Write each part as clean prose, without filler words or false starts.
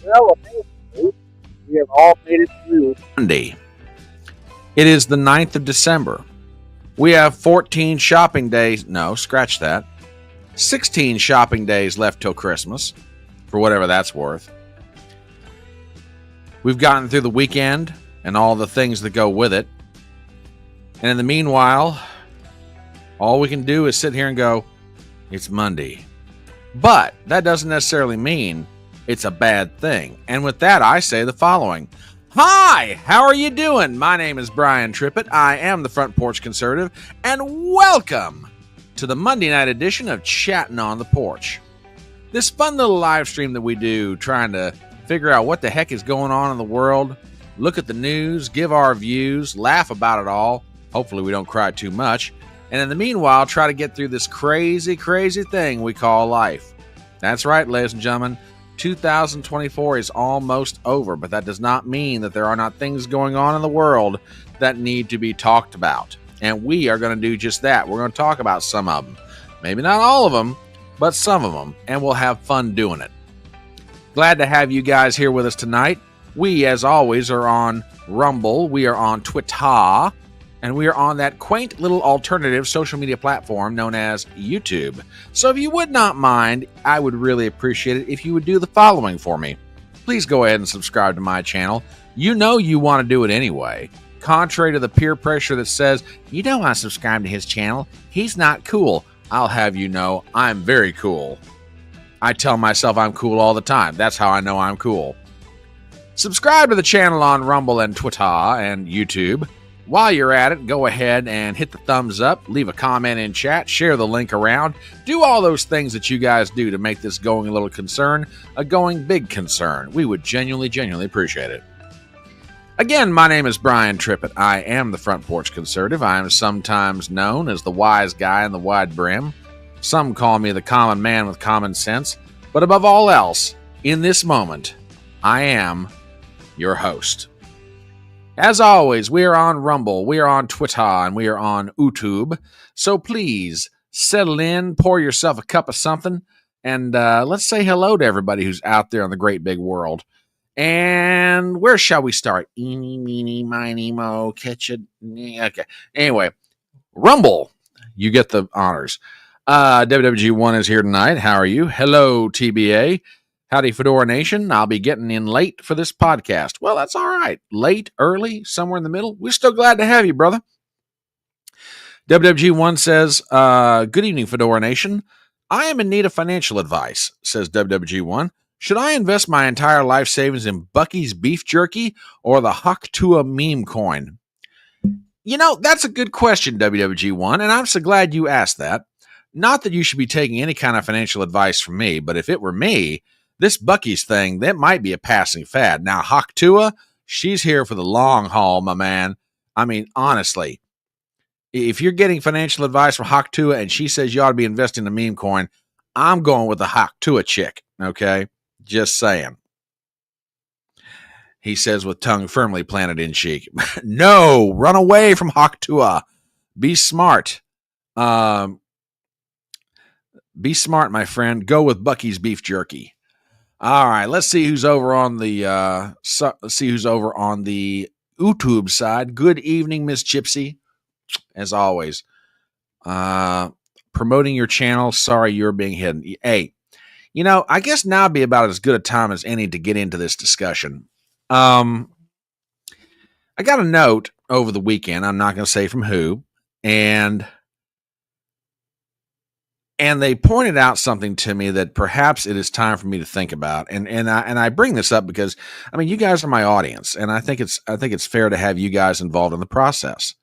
Well, amazingly, we have all made it through Monday. It is the 9th of December. We have 14 shopping days. No, scratch that. 16 shopping days left till Christmas, for whatever that's worth. We've gotten through the weekend and all the things that go with it. And in the meanwhile, all we can do is sit here and go, it's Monday. But that doesn't necessarily mean it's a bad thing. And with that, I say the following. Hi, how are you doing? My name is Brian Trippett. I am the Front Porch Conservative, and welcome to the Monday night edition of Chattin on the Porch. This fun little live stream that we do, trying to figure out what the heck is going on in the world, look at the news, give our views, laugh about it all. Hopefully we don't cry too much. And in the meanwhile, try to get through this crazy, crazy thing we call life. That's right, ladies and gentlemen. 2024 is almost over, but that does not mean that there are not things going on in the world that need to be talked about. And we are going to do just that. We're going to talk about some of them. Maybe not all of them, but some of them. And we'll have fun doing it. Glad to have you guys here with us tonight. We, as always, are on Rumble. We are on Twitter. And we are on that quaint little alternative social media platform known as YouTube. So if you would not mind, I would really appreciate it if you would do the following for me. Please go ahead and subscribe to my channel. You know you want to do it anyway. Contrary to the peer pressure that says, you don't want to subscribe to his channel, he's not cool. I'll have you know, I'm very cool. I tell myself I'm cool all the time. That's how I know I'm cool. Subscribe to the channel on Rumble and Twitter and YouTube. While you're at it, go ahead and hit the thumbs up, leave a comment in chat, share the link around, do all those things that you guys do to make this going a little concern a going big concern. We would genuinely appreciate it. Again, my name is Brian Trippett. I am the Front Porch Conservative. I am sometimes known as the wise guy in the wide brim. Some call me the common man with common sense. But above all else, in this moment, I am your host. As always, we are on Rumble, we are on Twitter, and we are on YouTube. So please, settle in, pour yourself a cup of something, and let's say hello to everybody who's out there in the great big world. And where shall we start? Eeny, meeny, miny, mo, catch it. Okay. Anyway, Rumble, you get the honors. WWG1 is here tonight. How are you? Hello, TBA. Howdy, Fedora Nation. I'll be getting in late for this podcast. Well, that's all right. Late, early, somewhere in the middle. We're still glad to have you, brother. WWG1 says, good evening, Fedora Nation. I am in need of financial advice, says WWG1. Should I invest my entire life savings in Bucky's beef jerky or the Haktua meme coin? You know, that's a good question, WWG1, and I'm so glad you asked that. Not that you should be taking any kind of financial advice from me, but if it were me, this Bucky's thing, that might be a passing fad. Now, Haktua, she's here for the long haul, my man. I mean, honestly, if you're getting financial advice from Haktua and she says you ought to be investing in a meme coin, I'm going with the Haktua chick, okay? Just saying. He says with tongue firmly planted in cheek. No, run away from Haktua. Be smart. Be smart, my friend. Go with Bucky's beef jerky. All right, let's see who's over on the YouTube side. Good evening, Miss Gypsy. As always, promoting your channel. Sorry, you're being hidden. Hey, you know, I guess now would be about as good a time as any to get into this discussion. I got a note over the weekend. I'm not going to say from who, and they pointed out something to me that perhaps it is time for me to think about. And I bring this up because, I mean, you guys are my audience, and I think it's fair to have you guys involved in the process.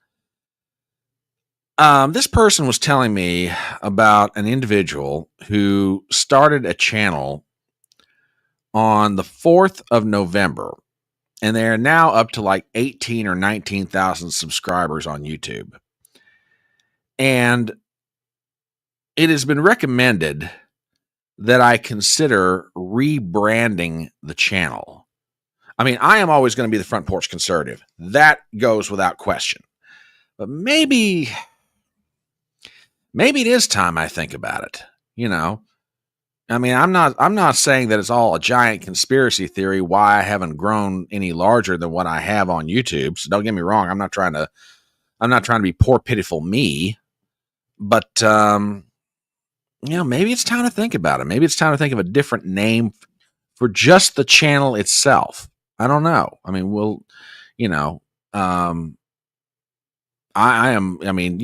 This person was telling me about an individual who started a channel on the 4th of November, and they are now up to like 18 or 19,000 subscribers on YouTube. And it has been recommended that I consider rebranding the channel. I mean, I am always going to be the Front Porch Conservative. That goes without question. But maybe it is time I think about it. You know, I mean, I'm not saying that it's all a giant conspiracy theory why I haven't grown any larger than what I have on YouTube. So don't get me wrong, I'm not trying to be poor pitiful me, but maybe it's time to think about it. Maybe it's time to think of a different name for just the channel itself. I don't know. I mean, you know, um I am. I mean,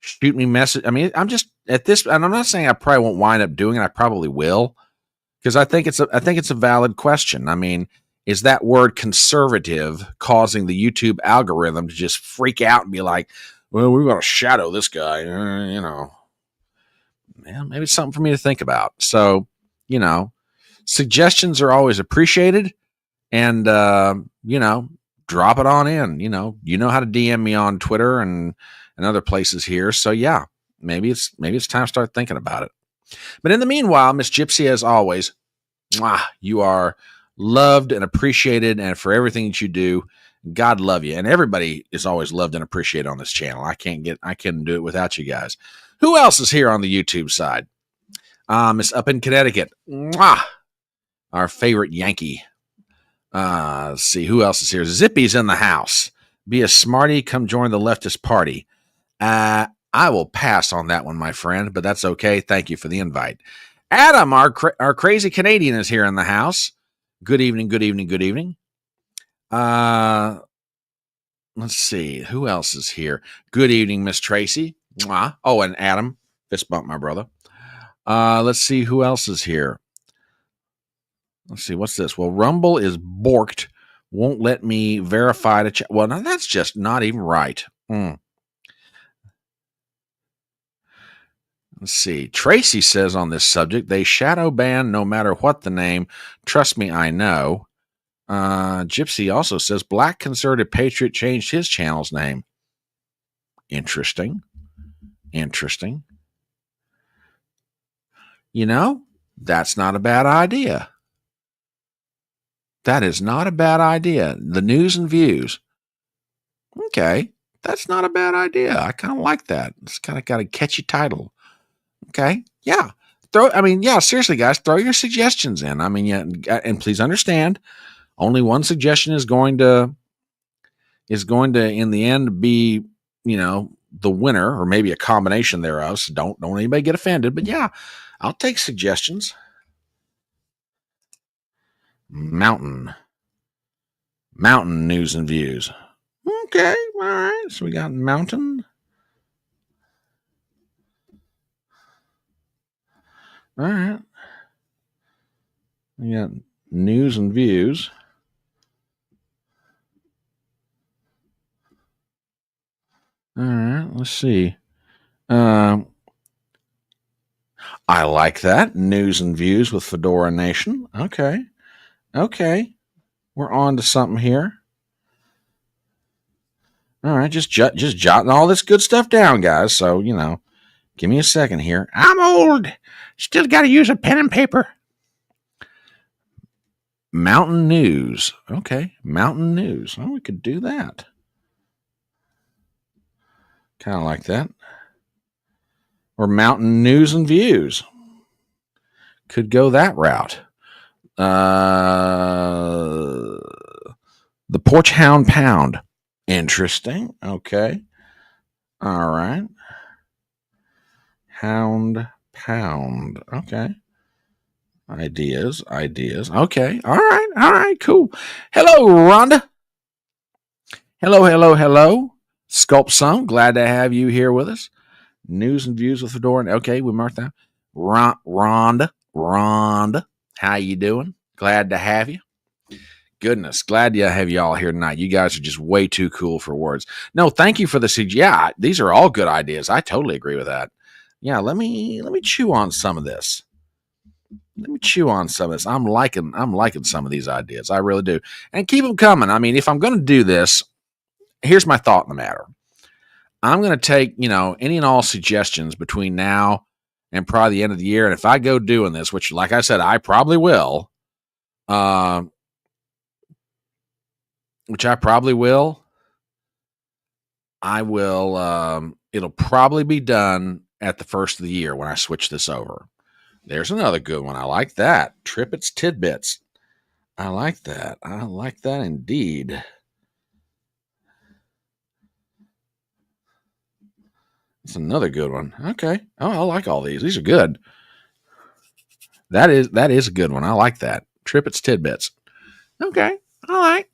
shoot me message. I mean, I'm just at this, and I'm not saying I probably won't wind up doing it. I probably will, because I think it's a valid question. I mean, is that word conservative causing the YouTube algorithm to just freak out and be like, "Well, we're going to shadow this guy"? Maybe it's something for me to think about. So, you know, suggestions are always appreciated, and drop it on in. You know how to DM me on Twitter and other places here. So yeah, maybe it's time to start thinking about it. But in the meanwhile, Miss Gypsy, as always, you are loved and appreciated, and for everything that you do, God love you. And everybody is always loved and appreciated on this channel. I couldn't do it without you guys. Who else is here on the YouTube side? Miss Up in Connecticut. Our favorite Yankee. Let's see who else is here. Zippy's in the house. Be a smarty. Come join the leftist party. I will pass on that one, my friend, but that's okay. Thank you for the invite. Adam, our crazy Canadian, is here in the house. Good evening. Good evening. Good evening. Let's see who else is here. Good evening, Miss Tracy. Mwah. Oh, and Adam. Fist bump, my brother. Let's see who else is here. Let's see, what's this? Well, Rumble is borked. Won't let me verify the chat. Well, now that's just not even right. Let's see. Tracy says on this subject, they shadow ban no matter what the name. Trust me, I know. Gypsy also says Black Conservative Patriot changed his channel's name. Interesting. That's not a bad idea. That is not a bad idea. The news and views. Okay. That's not a bad idea. I kind of like that. It's kind of got a catchy title. Okay. Yeah. Seriously, guys, throw your suggestions in. I mean, yeah, and please understand, only one suggestion is going to in the end be, the winner, or maybe a combination thereof. So don't anybody get offended. But yeah, I'll take suggestions. Mountain news and views. Okay, all right. So we got mountain. All right. We got news and views. All right. Let's see. I like that. News and views with Fedora Nation. Okay. We're on to something here. All right, just jotting all this good stuff down, guys. So, give me a second here. I'm old. Still got to use a pen and paper. Mountain News. Okay, Mountain News. Oh, we could do that. Kind of like that. Or Mountain News and Views. Could go that route. The Porch Hound Pound. Interesting. Okay. All right. Hound Pound. Okay. Ideas. Okay. All right. Cool. Hello, Rhonda. Hello. Sculpt Some. Glad to have you here with us. News and views with Fedora. Okay, we marked that. Rhonda. How you doing? Glad to have you. Goodness, glad to have you all here tonight. You guys are just way too cool for words. No, thank you for the CG. Yeah, these are all good ideas. I totally agree with that. Yeah, let me chew on some of this. I'm liking some of these ideas. I really do. And keep them coming. I mean, if I'm going to do this, here's my thought in the matter. I'm going to take, any and all suggestions between now and probably the end of the year. And if I go doing this, which, like I said, I probably will, it'll probably be done at the first of the year when I switch this over. There's another good one. I like that. Trippets Tidbits. I like that. I like that indeed. It's another good one. Okay. Oh, I like all these. These are good. That is a good one. I like that. Trippets Tidbits. Okay. I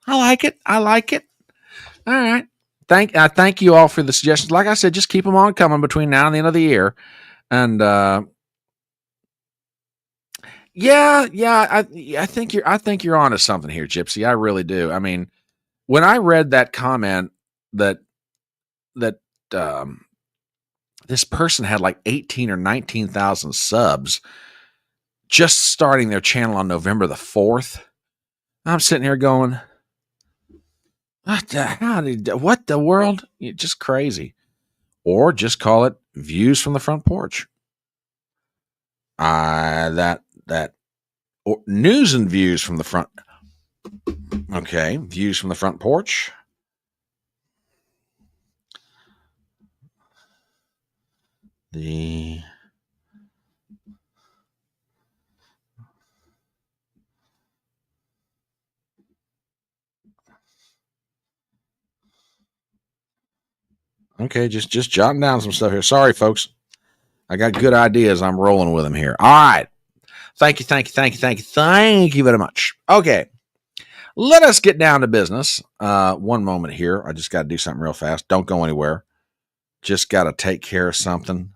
like it. I like it. All right. Thank you all for the suggestions. Like I said, just keep them on coming between now and the end of the year. And I think you're onto something here, Gypsy. I really do. I mean, when I read that comment that that um, this person had like 18 or 19,000 subs just starting their channel on November the 4th, I'm sitting here going, what the world? Just crazy. Or just call it views from the front porch. That or news and views from the front. Okay, views from the front porch. Okay, just jotting down some stuff here. Sorry, folks. I got good ideas. I'm rolling with them here. All right. Thank you very much. Okay. Let us get down to business. One moment here. I just got to do something real fast. Don't go anywhere. Just got to take care of something.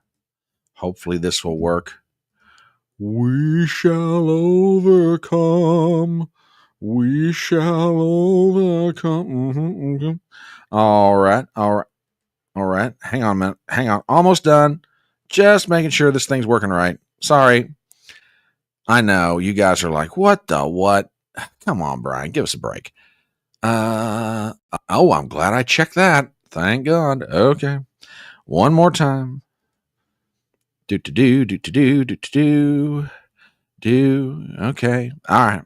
Hopefully this will work. We shall overcome. We shall overcome. Mm-hmm. All right. Hang on a minute. Hang on. Almost done. Just making sure this thing's working right. Sorry. I know you guys are like, what the what? Come on, Brian. Give us a break. I'm glad I checked that. Thank God. Okay. One more time. Do. Okay. All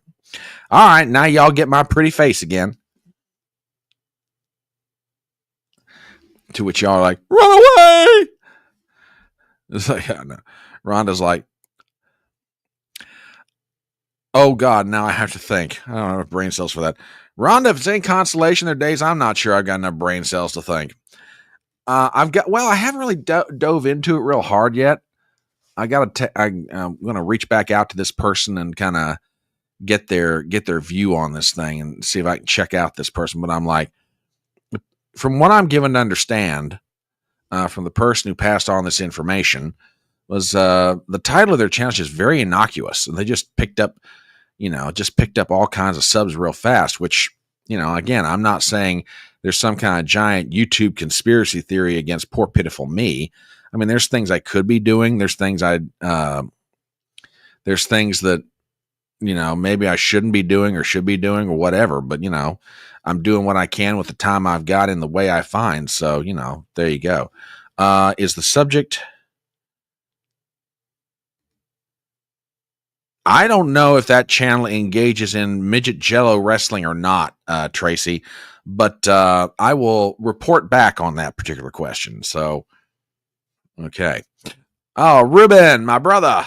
right. Now y'all get my pretty face again. To which y'all are like, run away. It's like, I know. Rhonda's like, oh God, now I have to think. I don't have enough brain cells for that. Rhonda, if it's any consolation, there are days I'm not sure I've got enough brain cells to think. I haven't really dove into it real hard yet. I'm going to reach back out to this person and kind of get their view on this thing and see if I can check out this person. But I'm like, from what I'm given to understand, from the person who passed on this information, was the title of their channel is just very innocuous, and they just picked up all kinds of subs real fast. Which, again, I'm not saying there's some kind of giant YouTube conspiracy theory against poor pitiful me. I mean, there's things I could be doing. There's things there's things that maybe I shouldn't be doing or should be doing or whatever. But I'm doing what I can with the time I've got in the way I find. So there you go. Is the subject? I don't know if that channel engages in midget jello wrestling or not, Tracy, but I will report back on that particular question. So, okay. Oh, Ruben, my brother.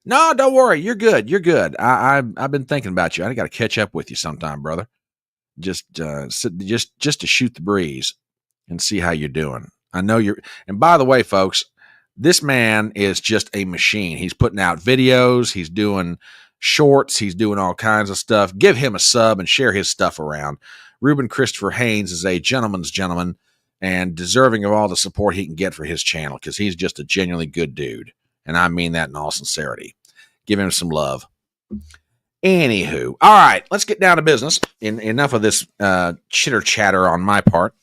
No, don't worry. You're good. You're good. I've been thinking about you. I got to catch up with you sometime, brother. Just to shoot the breeze and see how you're doing. I know you're. And by the way, folks, this man is just a machine. He's putting out videos. He's doing shorts. He's doing all kinds of stuff. Give him a sub and share his stuff around. Ruben Christopher Haynes is a gentleman's gentleman and deserving of all the support he can get for his channel because he's just a genuinely good dude. And I mean that in all sincerity. Give him some love. Anywho, all right, let's get down to business. Enough of this chitter chatter on my part.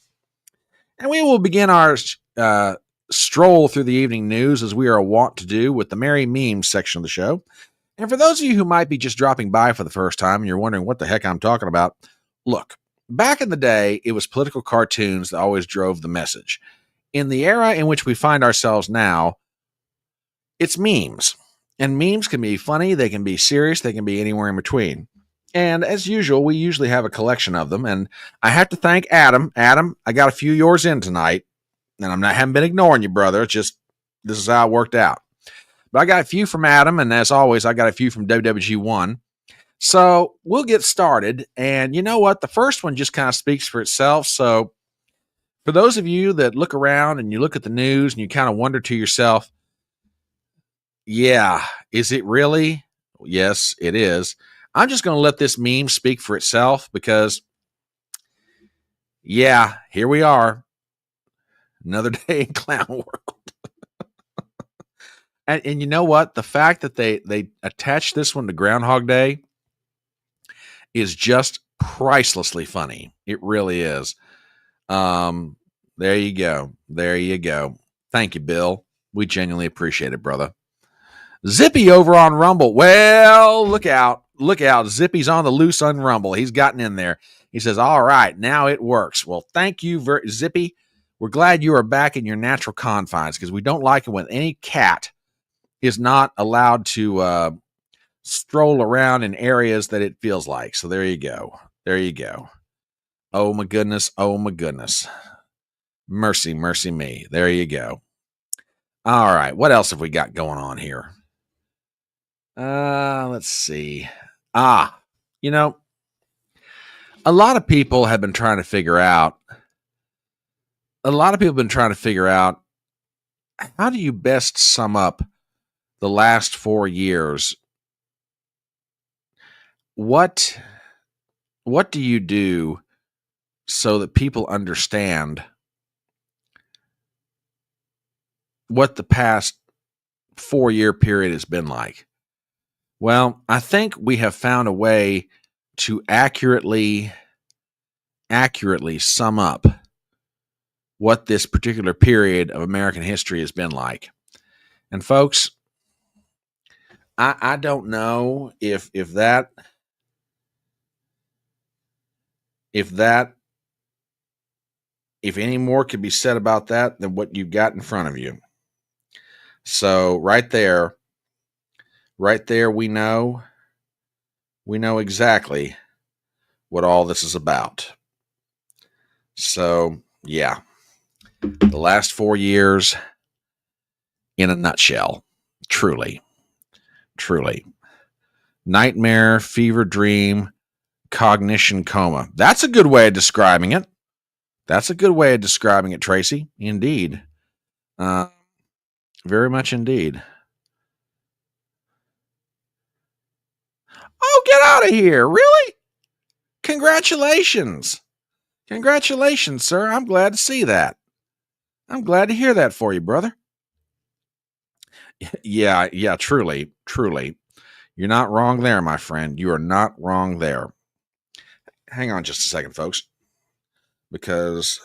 And we will begin our stroll through the evening news as we are wont to do with the Merry Memes section of the show. And for those of you who might be just dropping by for the first time and you're wondering what the heck I'm talking about, look, back in the day, it was political cartoons that always drove the message. In the era in which we find ourselves now, it's memes. And memes can be funny, they can be serious, they can be anywhere in between. And as usual, we usually have a collection of them. And I have to thank Adam. Adam, I got a few of yours in tonight. And haven't been ignoring you, brother. It's just, this is how it worked out. But I got a few from Adam, and as always, I got a few from WWG1. So we'll get started. And you know what? The first one just kind of speaks for itself. So for those of you that look around and you look at the news and you kind of wonder to yourself, yeah, is it really? Yes, it is. I'm just going to let this meme speak for itself because, yeah, here we are. Another day in clown world. And you know what? The fact that they attached this one to Groundhog Day is just pricelessly funny. It really is. There you go. There you go. Thank you, Bill. We genuinely appreciate it, brother. Zippy over on Rumble. Well, look out. Look out. Zippy's on the loose on Rumble. He's gotten in there. He says, all right, now it works. Well, thank you, Zippy. We're glad you are back in your natural confines because we don't like it when any cat is not allowed to stroll around in areas that it feels like. So there you go. There you go. Oh, my goodness. Oh, my goodness. Mercy, mercy me. There you go. All right. What else have we got going on here? Let's see. You know, a lot of people have been trying to figure out, how do you best sum up the last 4 years? What do you do so that people understand what the past 4-year period has been like? Well, I think we have found a way to accurately sum up what this particular period of American history has been like. And folks, I don't know if any more could be said about that than what you've got in front of you. So right there, we know exactly what all this is about. So yeah, the last 4 years in a nutshell, truly. Nightmare, fever dream, cognition coma. That's a good way of describing it. Tracy. Indeed. Very much indeed. Oh, get out of here. Really? Congratulations. Congratulations, sir. I'm glad to see that. I'm glad to hear that for you, brother. Yeah, truly. You're not wrong there, my friend. You are not wrong there. Hang on just a second, folks. Because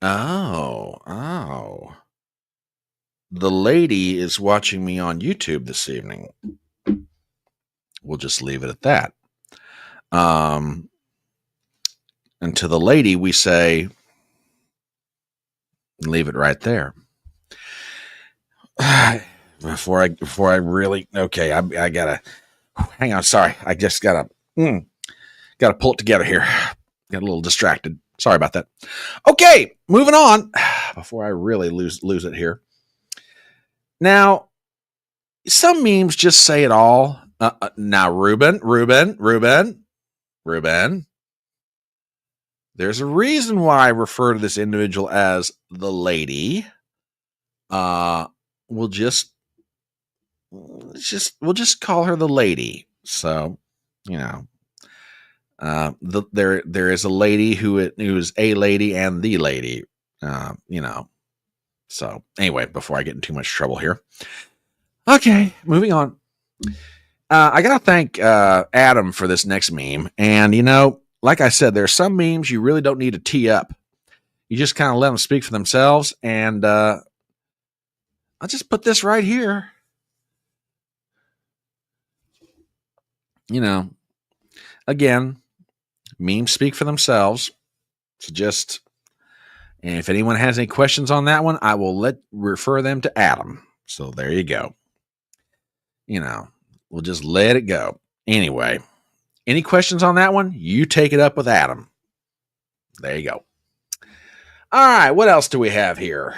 Oh. The lady is watching me on YouTube this evening. We'll just leave it at that. And to the lady, we say, leave it right there. Before I really, okay, I gotta, hang on, sorry. I just gotta pull it together here. Got a little distracted. Sorry about that. Okay, moving on. Before I really lose it here. Now, some memes just say it all. Now, Ruben. There's a reason why I refer to this individual as the lady. We'll just call her the lady. So, you know, there is a lady who is a lady and the lady. You know. So anyway, before I get in too much trouble here. Okay, moving on. I got to thank Adam for this next meme. And, you know, like I said, there are some memes you really don't need to tee up. You just kind of let them speak for themselves. And I'll just put this right here. You know, again, memes speak for themselves. So just, and if anyone has any questions on that one, I will refer them to Adam. So there you go. You know, we'll just let it go. Anyway, any questions on that one? You take it up with Adam. There you go. All right, what else do we have here?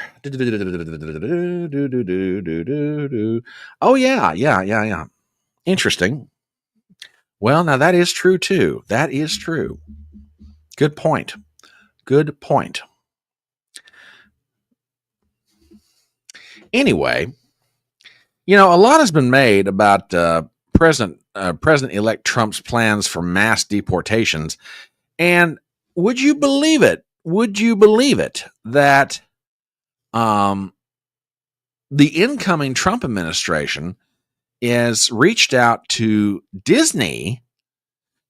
Oh, yeah. Interesting. Well, now that is true too. That is true. Good point. Good point. Anyway, a lot has been made about President-elect Trump's plans for mass deportations. And would you believe it? Would you believe it that the incoming Trump administration has reached out to Disney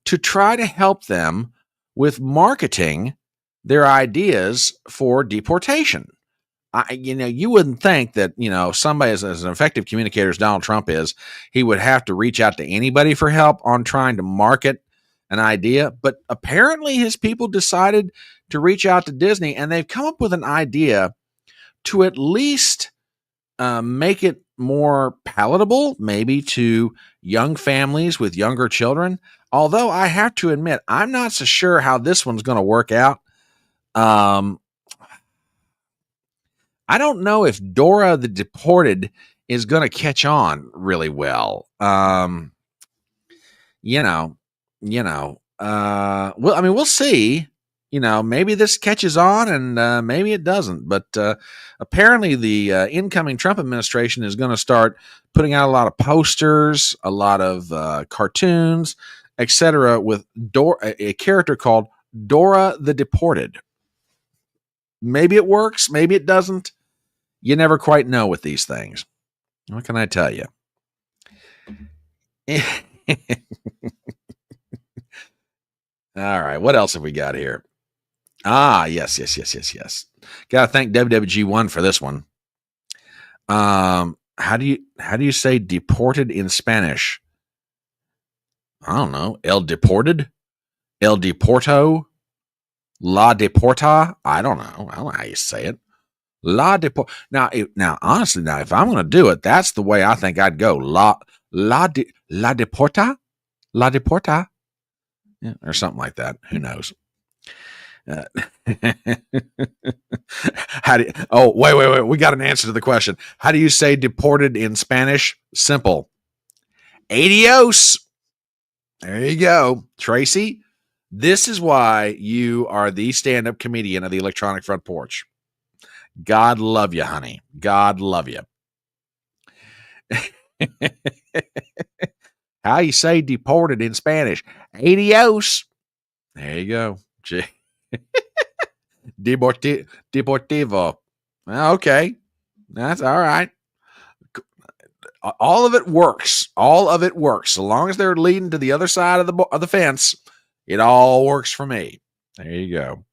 to try to help them with marketing their ideas for deportation? You wouldn't think that, somebody as an effective communicator as Donald Trump is, he would have to reach out to anybody for help on trying to market an idea. But apparently his people decided to reach out to Disney, and they've come up with an idea to at least make it more palatable, maybe to young families with younger children. Although I have to admit, I'm not so sure how this one's going to work out. I don't know if Dora the Deported is going to catch on really well. Well, I mean, we'll see. Maybe this catches on and maybe it doesn't. But apparently, the incoming Trump administration is going to start putting out a lot of posters, a lot of cartoons, etc., with a character called Dora the Deported. Maybe it works, maybe it doesn't. You never quite know with these things. What can I tell you? All right, what else have we got here? Yes. Got to thank WWG1 for this one. How do you say deported in Spanish? I don't know. El deported? El deporto? La deporta? I don't know how you say it. La deport. Now, honestly, if I'm going to do it, that's the way I think I'd go. La deporta, la deporta, yeah, or something like that. Who knows? Wait. We got an answer to the question. How do you say deported in Spanish? Simple. Adios. There you go, Tracy. This is why you are the stand-up comedian of the Electronic Front Porch. God love you, honey. God love you. How you say deported in Spanish? Adios. There you go. Deportivo. Okay. That's all right. All of it works. All of it works. So long as they're leading to the other side of the fence, it all works for me. There you go.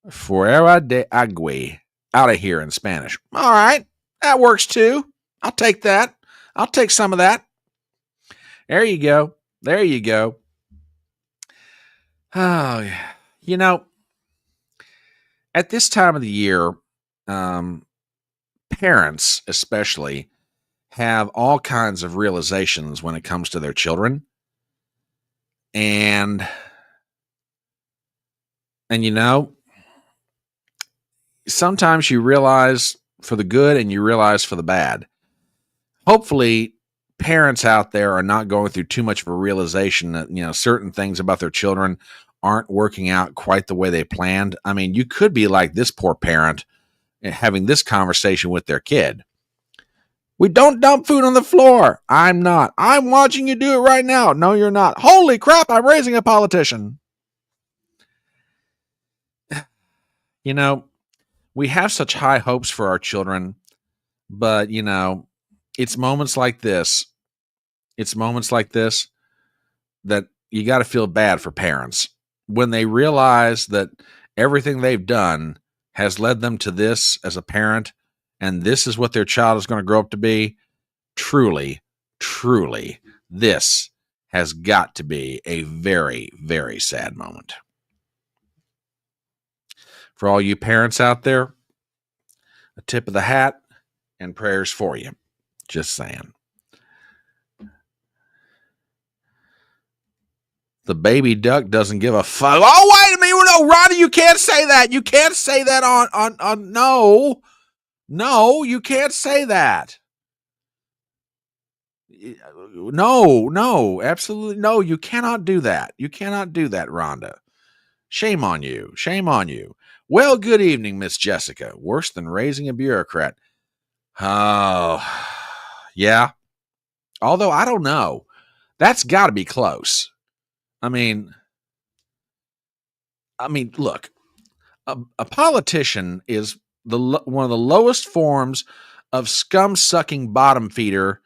Fuera de agua. Out of here in Spanish. All right. That works too. I'll take that. I'll take some of that. There you go. There you go. Oh, yeah. At this time of the year, parents especially have all kinds of realizations when it comes to their children. And sometimes you realize for the good and you realize for the bad. Hopefully, parents out there are not going through too much of a realization that, certain things about their children aren't working out quite the way they planned. I mean, you could be like this poor parent having this conversation with their kid. We don't dump food on the floor. I'm not. I'm watching you do it right now. No, you're not. Holy crap, I'm raising a politician. We have such high hopes for our children, but, it's moments like this. It's moments like this that you got to feel bad for parents when they realize that everything they've done has led them to this as a parent, and this is what their child is going to grow up to be. Truly, this has got to be a very, very sad moment. For all you parents out there, a tip of the hat and prayers for you. Just saying. The baby duck doesn't give a fuck. Oh, wait a minute. No, Ronnie, you can't say that. You can't say that on no. No, you can't say that. No, absolutely no. You cannot do that. You cannot do that, Rhonda. Shame on you. Shame on you. Well, good evening, Miss Jessica. Worse than raising a bureaucrat. Oh, yeah. Although I don't know. That's got to be close. I mean, look, a politician is one of the lowest forms of scum-sucking bottom feeder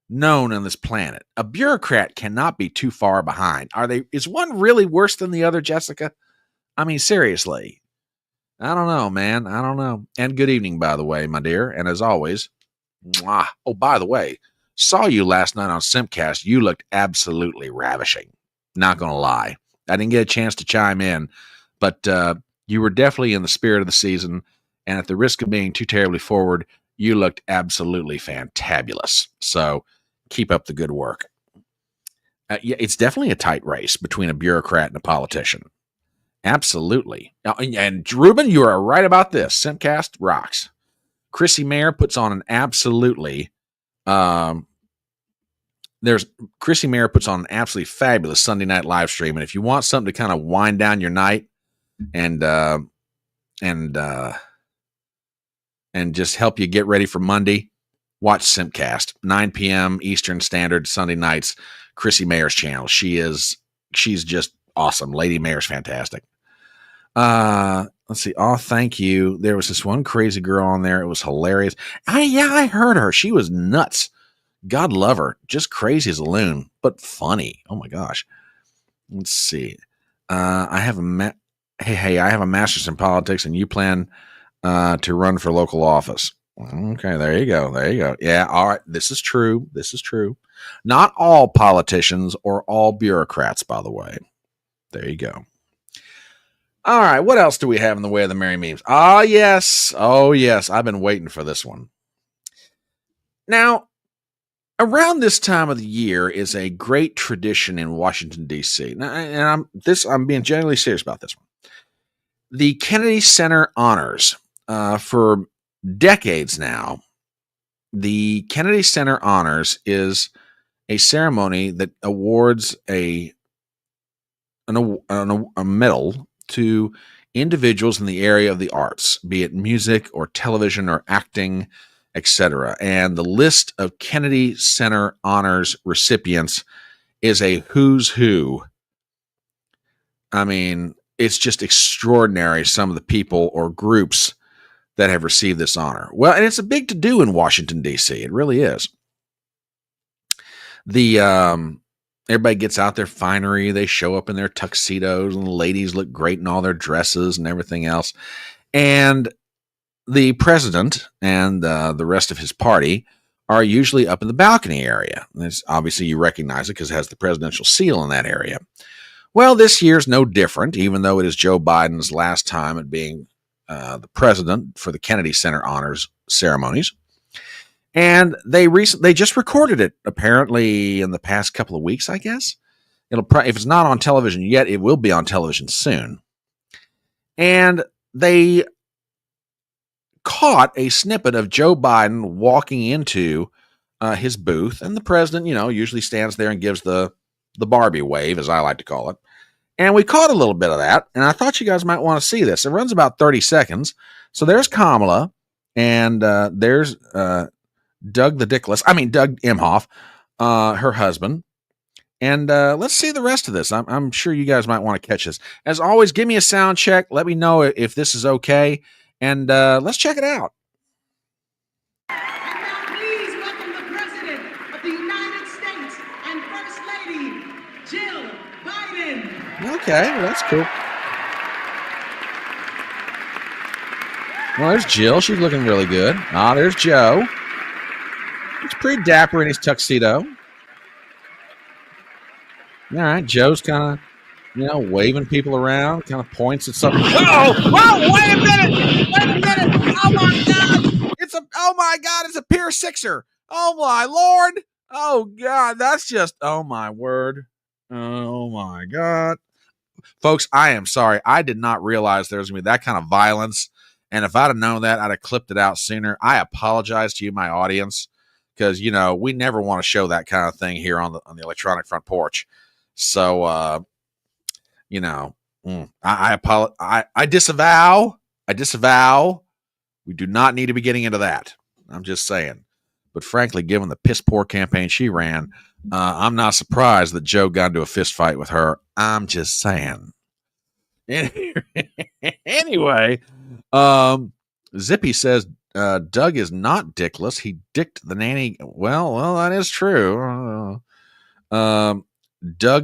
known on this planet. A bureaucrat cannot be too far behind. Is one really worse than the other, Jessica? I mean, seriously. I don't know, man. I don't know. And good evening, by the way, my dear. And as always, mwah. Oh, by the way, saw you last night on Simpcast. You looked absolutely ravishing. Not going to lie. I didn't get a chance to chime in, but you were definitely in the spirit of the season. And at the risk of being too terribly forward, you looked absolutely fantabulous. So keep up the good work. Yeah, it's definitely a tight race between a bureaucrat and a politician. Absolutely. And Ruben, you are right about this. Simpcast rocks. Chrissy Mayer puts on an absolutely Chrissy Mayer puts on an absolutely fabulous Sunday night live stream. And if you want something to kind of wind down your night and just help you get ready for Monday, watch Simpcast, 9 p.m. Eastern Standard Sunday nights, Chrissy Mayer's channel. She's just awesome. Lady Mayer's fantastic. Let's see. Oh, thank you. There was this one crazy girl on there. It was hilarious. I heard her. She was nuts. God love her. Just crazy as a loon, but funny. Oh my gosh. Let's see. I have a master's in politics, and you plan to run for local office. Okay, there you go. Yeah, all right. This is true. Not all politicians or all bureaucrats, by the way. There you go. All right, what else do we have in the way of the merry memes? Oh, yes. I've been waiting for this one. Now, around this time of the year is a great tradition in Washington, D.C. Now, and I'm being genuinely serious about this one. The Kennedy Center Honors. For decades now, the Kennedy Center Honors is a ceremony that awards a medal to individuals in the area of the arts, be it music or television or acting, etc. And the list of Kennedy Center Honors recipients is a who's who. I mean, it's just extraordinary, some of the people or groups that have received this honor. Well, and it's a big to-do in Washington, D.C. It really is. Everybody gets out their finery. They show up in their tuxedos, and the ladies look great in all their dresses and everything else. And the president and the rest of his party are usually up in the balcony area. Obviously, you recognize it because it has the presidential seal in that area. Well, this year's no different, even though it is Joe Biden's last time at being the president for the Kennedy Center Honors ceremonies. And they just recorded it, apparently in the past couple of weeks, I guess. If it's not on television yet, it will be on television soon. And they caught a snippet of Joe Biden walking into his booth, and the president, usually stands there and gives the Barbie wave, as I like to call it. And we caught a little bit of that, and I thought you guys might want to see this. It runs about 30 seconds. So there's Kamala, and there's Doug Emhoff, her husband. And let's see the rest of this. I'm sure you guys might want to catch this. As always, give me a sound check. Let me know if this is okay. And let's check it out. And now please welcome the President of the United States and First Lady, Jill Biden. Okay, well, that's cool. Well, there's Jill. She's looking really good. There's Joe. He's pretty dapper in his tuxedo. All right, Joe's kind of, waving people around, kind of points at something. Whoa, wait a minute. Oh my God. It's a Pier Sixer. Oh my Lord. Oh God, that's just, oh my word. Oh my God. Folks, I am sorry. I did not realize there was going to be that kind of violence. And if I'd have known that, I'd have clipped it out sooner. I apologize to you, my audience, because, we never want to show that kind of thing here on the electronic front porch. So, I apologize. I disavow. We do not need to be getting into that. I'm just saying. But frankly, given the piss poor campaign she ran, I'm not surprised that Joe got into a fist fight with her. I'm just saying. Anyway, Zippy says Doug is not dickless. He dicked the nanny. Well, that is true. Doug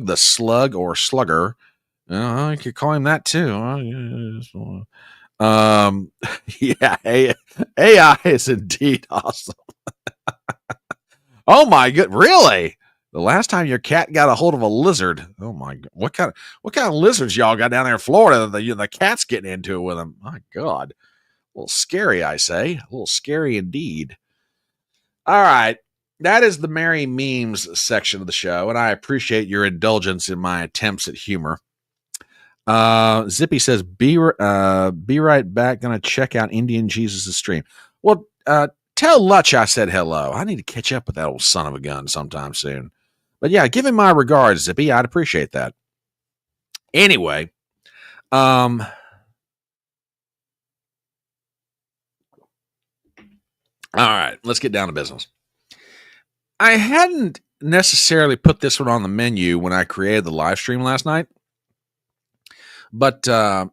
the slug or slugger. You could call him that too. Yeah, AI is indeed awesome. Oh my god, really? The last time your cat got a hold of a lizard. Oh my god. What kind of lizards y'all got down there in Florida that the cat's getting into it with them? My god. A little scary, I say. A little scary indeed. All right. That is the Merry Memes section of the show, and I appreciate your indulgence in my attempts at humor. Zippy says, be right back. Gonna check out Indian Jesus' stream. Well, tell Lutch I said hello. I need to catch up with that old son of a gun sometime soon. But yeah, give him my regards, Zippy. I'd appreciate that. Anyway, all right, let's get down to business. I hadn't necessarily put this one on the menu when I created the live stream last night. But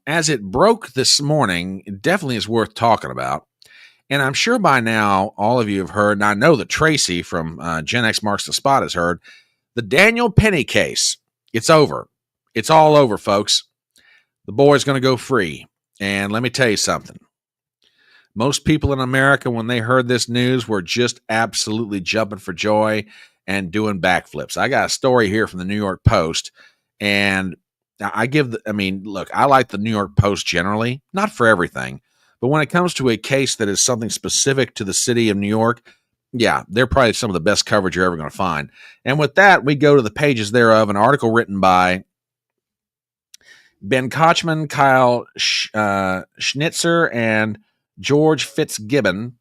as it broke this morning, it definitely is worth talking about. And I'm sure by now all of you have heard, and I know that Tracy from Gen X Marks the Spot has heard, the Daniel Penny case. It's over. It's all over, folks. The boy's going to go free. And let me tell you something. Most people in America, when they heard this news, were just absolutely jumping for joy and doing backflips. I got a story here from the New York Post, and look, I like the New York Post generally, not for everything, but when it comes to a case that is something specific to the city of New York, yeah, they're probably some of the best coverage you're ever going to find. And with that, we go to the pages thereof, an article written by Ben Kochman, Kyle Schnitzer, and George Fitzgibbon.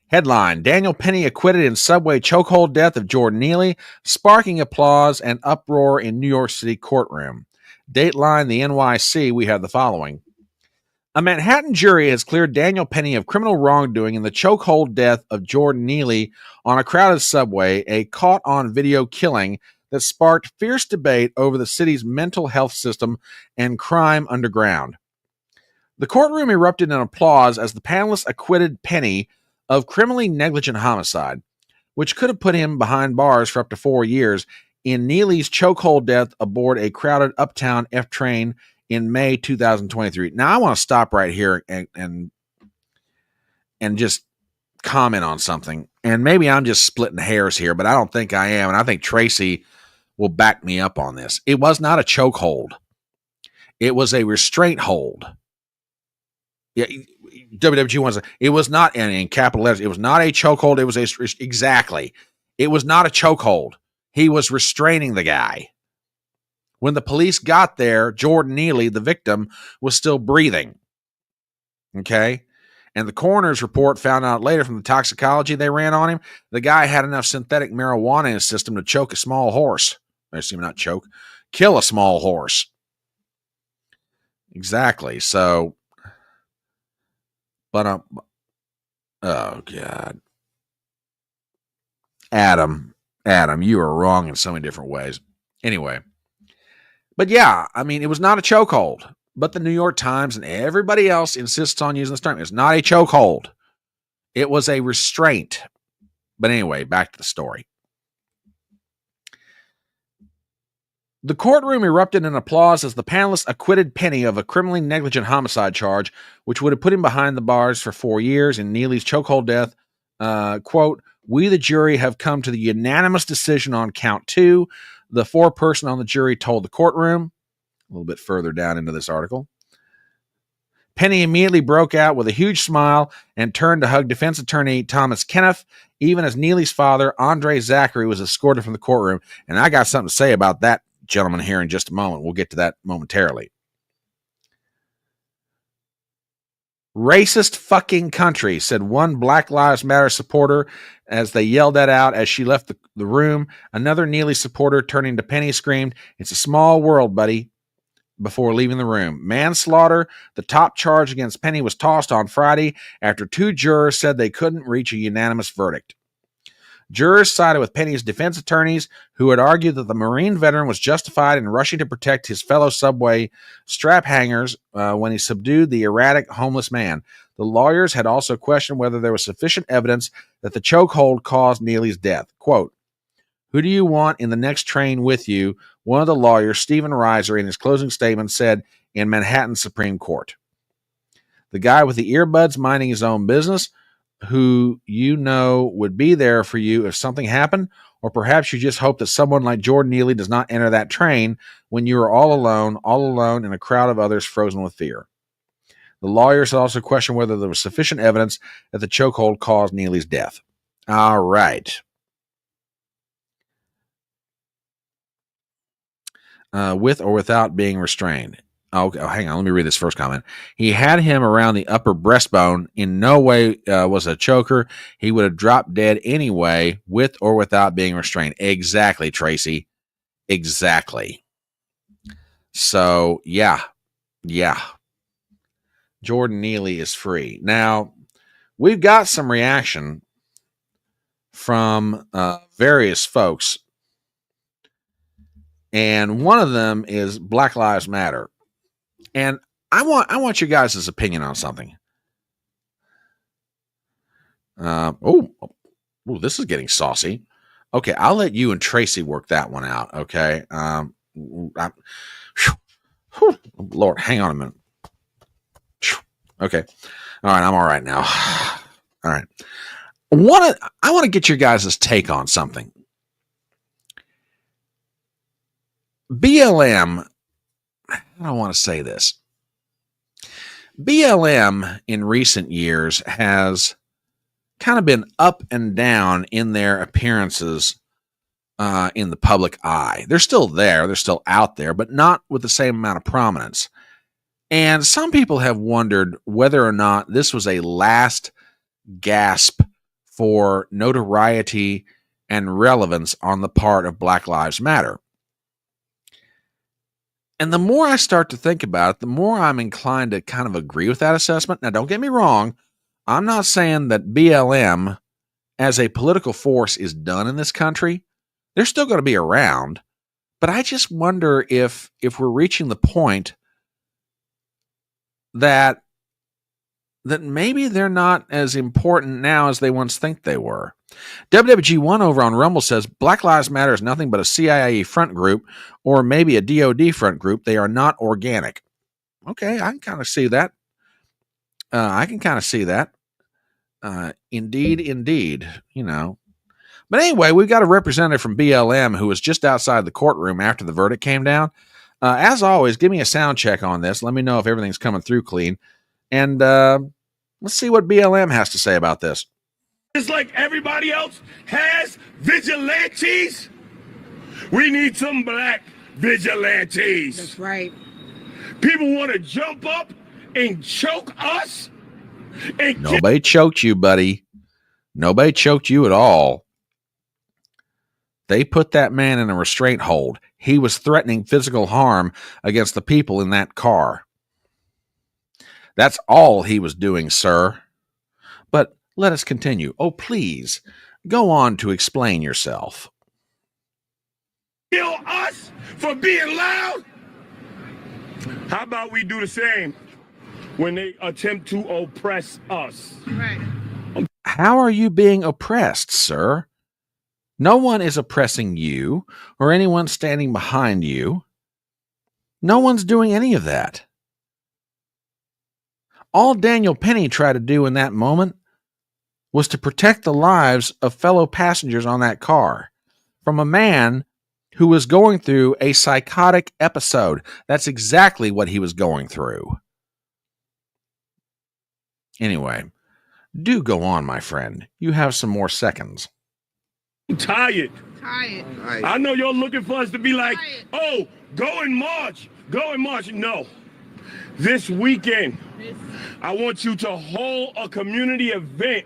Headline, Daniel Penny acquitted in subway chokehold death of Jordan Neely, sparking applause and uproar in New York City courtroom. Dateline, the NYC, we have the following. A Manhattan jury has cleared Daniel Penny of criminal wrongdoing in the chokehold death of Jordan Neely on a crowded subway, a caught-on-video killing that sparked fierce debate over the city's mental health system and crime underground. The courtroom erupted in applause as the panelists acquitted Penny of criminally negligent homicide, which could have put him behind bars for up to 4 years in Neely's chokehold death aboard a crowded uptown F train in May 2023. Now, I want to stop right here and just comment on something. And maybe I'm just splitting hairs here, but I don't think I am. And I think Tracy will back me up on this. It was not a chokehold. It was a restraint hold. Yeah, WWG wants to. It was not in capital letters. It was not a chokehold. It was exactly. It was not a chokehold. He was restraining the guy. When the police got there, Jordan Neely, the victim, was still breathing. Okay? And the coroner's report found out later from the toxicology they ran on him, the guy had enough synthetic marijuana in his system to choke a small horse. Kill a small horse. Exactly. So, but, oh, God. Adam, you are wrong in so many different ways. Anyway. But yeah, I mean, it was not a chokehold. But the New York Times and everybody else insists on using this term. It's not a chokehold. It was a restraint. But anyway, back to the story. The courtroom erupted in applause as the panelists acquitted Penny of a criminally negligent homicide charge, which would have put him behind the bars for 4 years in Neely's chokehold death. Quote, we, the jury, have come to the unanimous decision on count 2. The foreperson on the jury told the courtroom. A little bit further down into this article. Penny immediately broke out with a huge smile and turned to hug defense attorney Thomas Kenneth, even as Neely's father, Andre Zachary, was escorted from the courtroom. And I got something to say about that gentleman here in just a moment. We'll get to that momentarily. Racist fucking country, said one Black Lives Matter supporter as they yelled that out as she left the room. Another Neely supporter, turning to Penny, screamed, "It's a small world, buddy," before leaving the room. Manslaughter, the top charge against Penny, was tossed on Friday after 2 jurors said they couldn't reach a unanimous verdict. Jurors sided with Penny's defense attorneys, who had argued that the Marine veteran was justified in rushing to protect his fellow subway strap hangers when he subdued the erratic homeless man. The lawyers had also questioned whether there was sufficient evidence that the chokehold caused Neely's death. Quote, "Who do you want in the next train with you?" One of the lawyers, Stephen Reiser, in his closing statement said in Manhattan Supreme Court. The guy with the earbuds minding his own business, who you know would be there for you if something happened, or perhaps you just hope that someone like Jordan Neely does not enter that train when you are all alone in a crowd of others frozen with fear. The lawyers also questioned whether there was sufficient evidence that the chokehold caused Neely's death. All right. With or without being restrained. Oh, hang on. Let me read this first comment. He had him around the upper breastbone. In no way was a choker. He would have dropped dead anyway, with or without being restrained. Exactly, Tracy. Exactly. So, yeah. Jordan Neely is free. Now, we've got some reaction from various folks, and one of them is Black Lives Matter. And I want your guys' opinion on something. This is getting saucy. Okay, I'll let you and Tracy work that one out. Okay. Lord, hang on a minute. Okay. All right, I'm all right now. All right. I want to get your guys' take on something. BLM, I don't want to say this. BLM in recent years has kind of been up and down in their appearances in the public eye. They're still there. They're still out there, but not with the same amount of prominence. And some people have wondered whether or not this was a last gasp for notoriety and relevance on the part of Black Lives Matter. And the more I start to think about it, the more I'm inclined to kind of agree with that assessment. Now, don't get me wrong. I'm not saying that BLM as a political force is done in this country. They're still going to be around. But I just wonder if we're reaching the point that maybe they're not as important now as they once think they were. WWG1 over on Rumble says Black Lives Matter is nothing but a CIA front group or maybe a DOD front group. They are not organic. Okay, I can kind of see that. Indeed, you know. But anyway, we've got a representative from BLM who was just outside the courtroom after the verdict came down. As always, give me a sound check on this. Let me know if everything's coming through clean. And let's see what BLM has to say about this. Just like everybody else has vigilantes, we need some black vigilantes. That's right. People want to jump up and choke us. And nobody choked you, buddy. Nobody choked you at all. They put that man in a restraint hold. He was threatening physical harm against the people in that car. That's all he was doing, sir. But let us continue. Oh, please, go on to explain yourself. Kill us for being loud? How about we do the same when they attempt to oppress us? Right. How are you being oppressed, sir? No one is oppressing you or anyone standing behind you. No one's doing any of that. All Daniel Penny tried to do in that moment was to protect the lives of fellow passengers on that car from a man who was going through a psychotic episode. That's exactly what he was going through. Anyway, do go on, my friend. You have some more seconds. I'm tired Tired. I know you're looking for us to be like, oh, go and march. Go and march. No. This weekend, I want you to hold a community event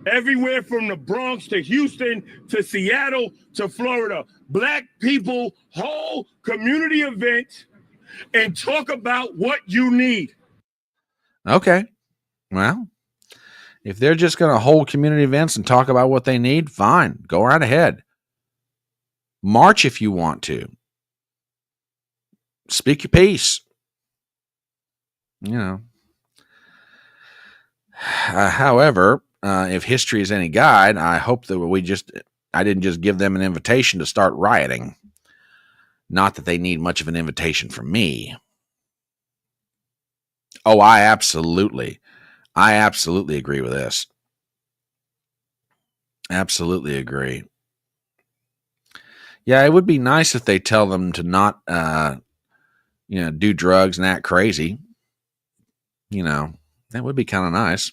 everywhere from the Bronx to Houston to Seattle to Florida. Black people, whole community event and talk about what you need. Okay. Well, if they're just going to hold community events and talk about what they need, fine. Go right ahead. March if you want to. Speak your piece. You know. However, if history is any guide, I hope that I didn't just give them an invitation to start rioting. Not that they need much of an invitation from me. Oh, I absolutely agree with this. Absolutely agree. Yeah, it would be nice if they tell them to not, do drugs and act crazy. That would be kind of nice.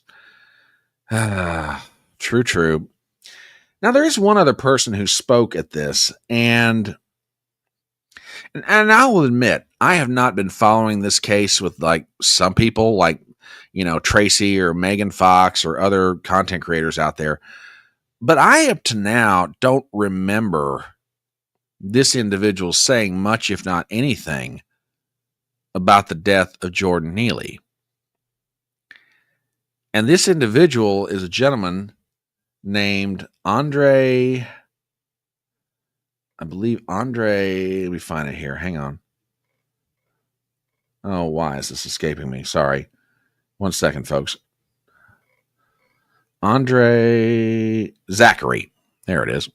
True. Now, there is one other person who spoke at this, and I will admit, I have not been following this case with like some people, like, Tracy or Megan Fox or other content creators out there. But I, up to now, don't remember this individual saying much, if not anything, about the death of Jordan Neely. And this individual is a gentleman named Andre. I believe Andre. Let me find it here. Hang on. Oh, why is this escaping me? Sorry. 1 second, folks. Andre Zachary. There it is.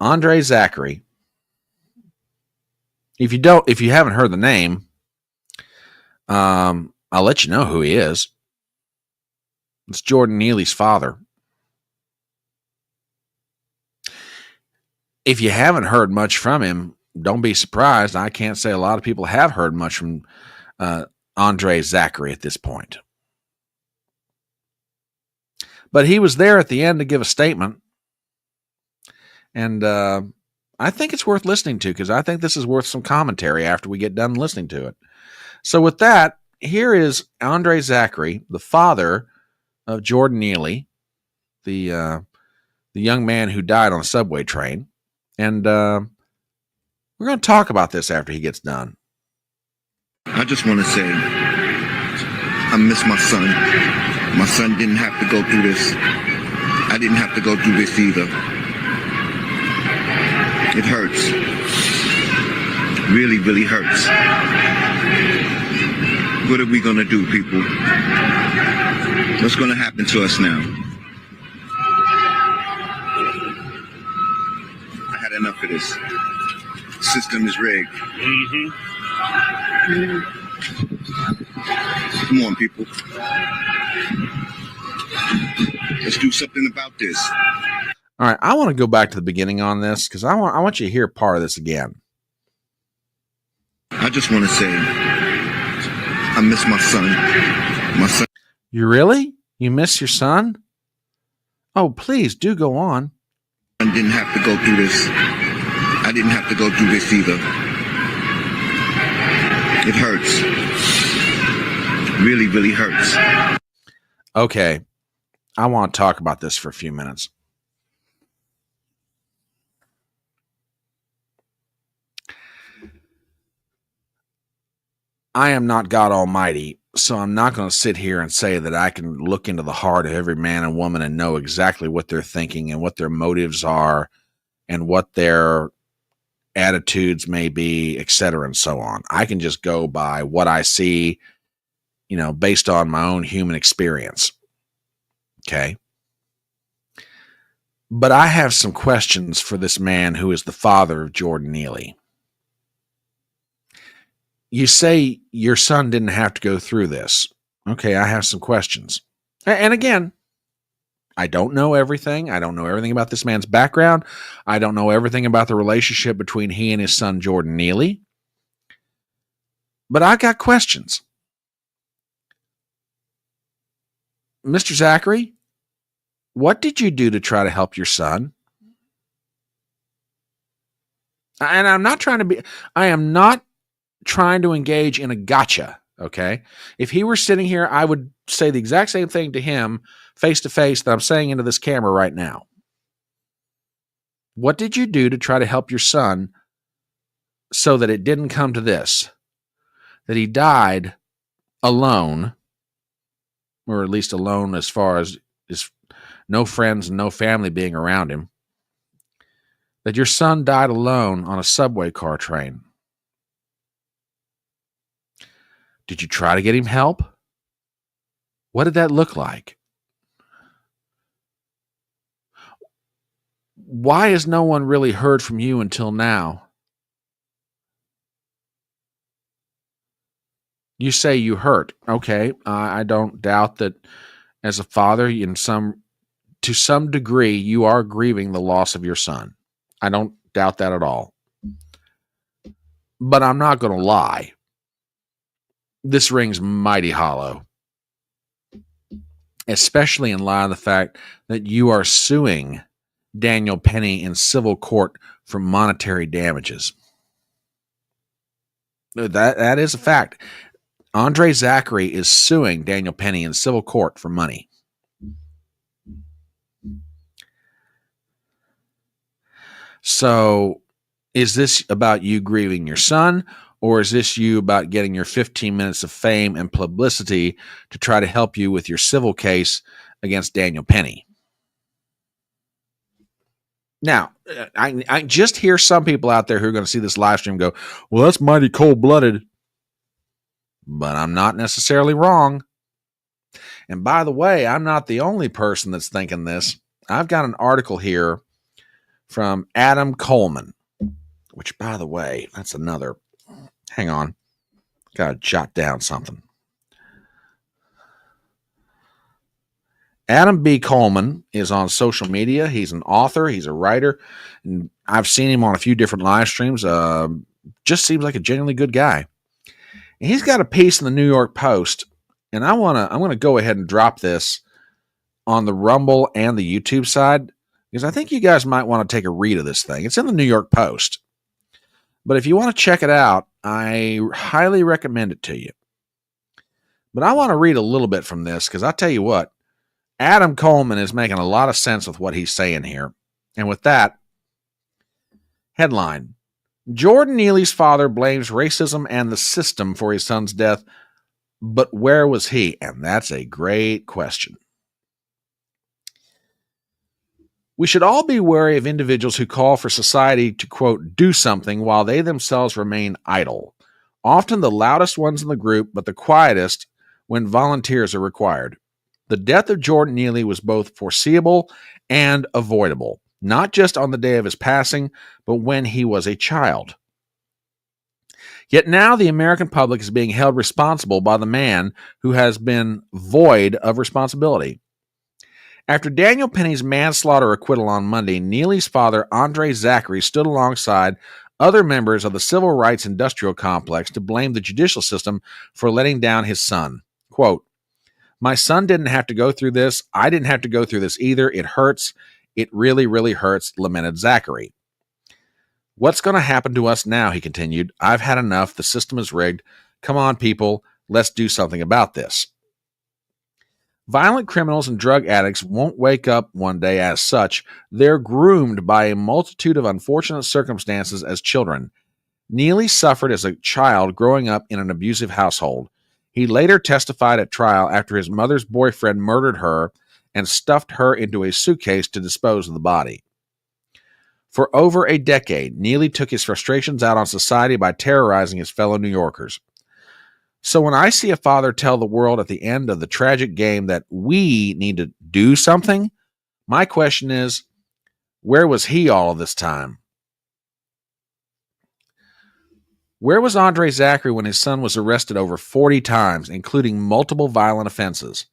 Andre Zachary. If you haven't heard the name, I'll let you know who he is. It's Jordan Neely's father. If you haven't heard much from him, don't be surprised. I can't say a lot of people have heard much from Andre Zachary at this point. But he was there at the end to give a statement. And I think it's worth listening to, because I think this is worth some commentary after we get done listening to it. So with that, here is Andre Zachary, the father of Jordan Neely, the young man who died on a subway train. And we're going to talk about this after he gets done. I just want to say I miss my son. My son didn't have to go through this. I didn't have to go through this either. It hurts. Really, really hurts. What are we going to do, people? What's going to happen to us now? I had enough of this. The system is rigged. Come on, people. Let's do something about this. All right, I want to go back to the beginning on this, because I want you to hear part of this again. I just want to say I miss my son. My son. You really? You miss your son? Oh, please do go on. I didn't have to go through this. I didn't have to go through this either. It hurts. Really, really hurts. Okay, I want to talk about this for a few minutes. I am not God Almighty, so I'm not going to sit here and say that I can look into the heart of every man and woman and know exactly what they're thinking and what their motives are and what their attitudes may be, et cetera, and so on. I can just go by what I see, based on my own human experience. Okay. But I have some questions for this man who is the father of Jordan Neely. You say your son didn't have to go through this. Okay, I have some questions. And again, I don't know everything. I don't know everything about this man's background. I don't know everything about the relationship between he and his son, Jordan Neely. But I got questions. Mr. Zachary, what did you do to try to help your son? And I am not trying to engage in a gotcha. Okay. If he were sitting here, I would say the exact same thing to him face to face that I'm saying into this camera right now. What did you do to try to help your son so that it didn't come to this? That he died alone, or at least alone as far as no friends and no family being around him. That your son died alone on a subway car train. Did you try to get him help? What did that look like? Why has no one really heard from you until now? You say you hurt. Okay, I don't doubt that as a father, to some degree, you are grieving the loss of your son. I don't doubt that at all. But I'm not going to lie. This rings mighty hollow, especially in light of the fact that you are suing Daniel Penny in civil court for monetary damages. That is a fact. Andre Zachary is suing Daniel Penny in civil court for money. So, is this about you grieving your son, or is this you about getting your 15 minutes of fame and publicity to try to help you with your civil case against Daniel Penny? Now, I just hear some people out there who are going to see this live stream go, well, that's mighty cold-blooded. But I'm not necessarily wrong. And by the way, I'm not the only person that's thinking this. I've got an article here from Adam Coleman, which, by the way, that's another. Hang on. Got to jot down something. Adam B. Coleman is on social media. He's an author. He's a writer. And I've seen him on a few different live streams. Just seems like a genuinely good guy. And he's got a piece in the New York Post. And I'm going to go ahead and drop this on the Rumble and the YouTube side, because I think you guys might want to take a read of this thing. It's in the New York Post. But if you want to check it out, I highly recommend it to you. But I want to read a little bit from this, because I'll tell you what, Adam Coleman is making a lot of sense with what he's saying here. And with that, headline, Jordan Neely's father blames racism and the system for his son's death, but where was he? And that's a great question. We should all be wary of individuals who call for society to, quote, do something while they themselves remain idle. Often the loudest ones in the group, but the quietest when volunteers are required. The death of Jordan Neely was both foreseeable and avoidable, not just on the day of his passing, but when he was a child. Yet now the American public is being held responsible by the man who has been void of responsibility. After Daniel Penny's manslaughter acquittal on Monday, Neely's father, Andre Zachary, stood alongside other members of the civil rights industrial complex to blame the judicial system for letting down his son. Quote, my son didn't have to go through this. I didn't have to go through this either. It hurts. It really, really hurts, lamented Zachary. What's going to happen to us now, he continued. I've had enough. The system is rigged. Come on, people. Let's do something about this. Violent criminals and drug addicts won't wake up one day as such. They're groomed by a multitude of unfortunate circumstances as children. Neely suffered as a child growing up in an abusive household. He later testified at trial after his mother's boyfriend murdered her and stuffed her into a suitcase to dispose of the body. For over a decade, Neely took his frustrations out on society by terrorizing his fellow New Yorkers. So when I see a father tell the world at the end of the tragic game that we need to do something, my question is, where was he all of this time? Where was Andre Zachary when his son was arrested over 40 times, including multiple violent offenses?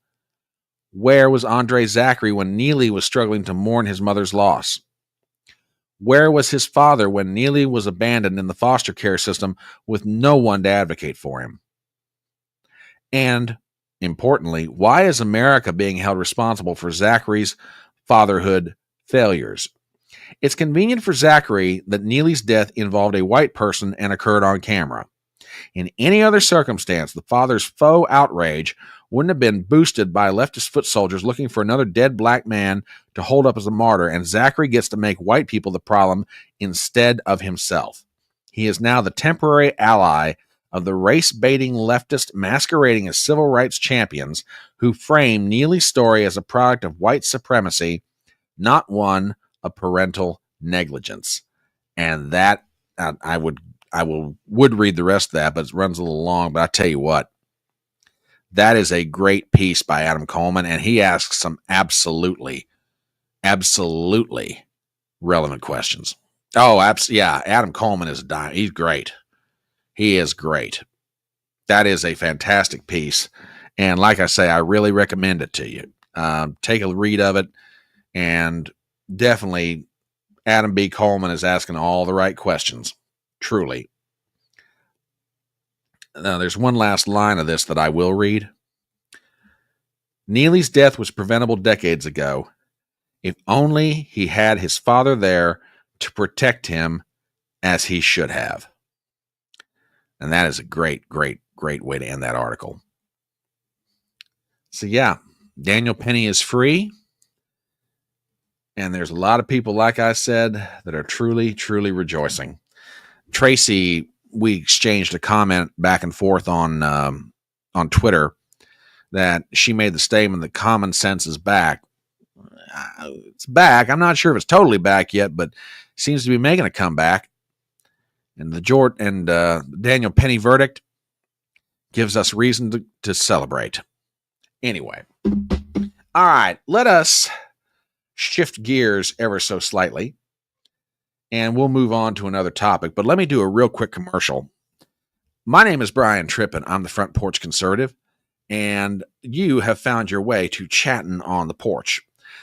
Where was Andre Zachary when Neely was struggling to mourn his mother's loss? Where was his father when Neely was abandoned in the foster care system with no one to advocate for him? And, importantly, why is America being held responsible for Zachary's fatherhood failures? It's convenient for Zachary that Neely's death involved a white person and occurred on camera. In any other circumstance, the father's faux outrage wouldn't have been boosted by leftist foot soldiers looking for another dead black man to hold up as a martyr, and Zachary gets to make white people the problem instead of himself. He is now the temporary ally of the race-baiting leftist masquerading as civil rights champions who frame Neely's story as a product of white supremacy, not one of parental negligence. And that, I would read the rest of that, but it runs a little long. But I tell you what, that is a great piece by Adam Coleman, and he asks some absolutely relevant questions. Oh, yeah, Adam Coleman is he's great. He is great. That is a fantastic piece, and like I say, I really recommend it to you. Take a read of it, and definitely Adam B. Coleman is asking all the right questions. Truly. Now, there's one last line of this that I will read. Neely's death was preventable decades ago. If only he had his father there to protect him as he should have. And that is a great way to end that article. So yeah, Daniel Penny is free. And there's a lot of people, like I said, that are truly rejoicing. Tracy, we exchanged a comment back and forth on Twitter that she made the statement that common sense is back. It's back. I'm not sure if it's totally back yet, but seems to be making a comeback. And the Daniel Penny verdict gives us reason to celebrate. Anyway, all right, let us shift gears ever so slightly, and we'll move on to another topic. But let me do a real quick commercial. My name is Brian Trippin. I'm the Front Porch Conservative, and you have found your way to Chattin on the Porch.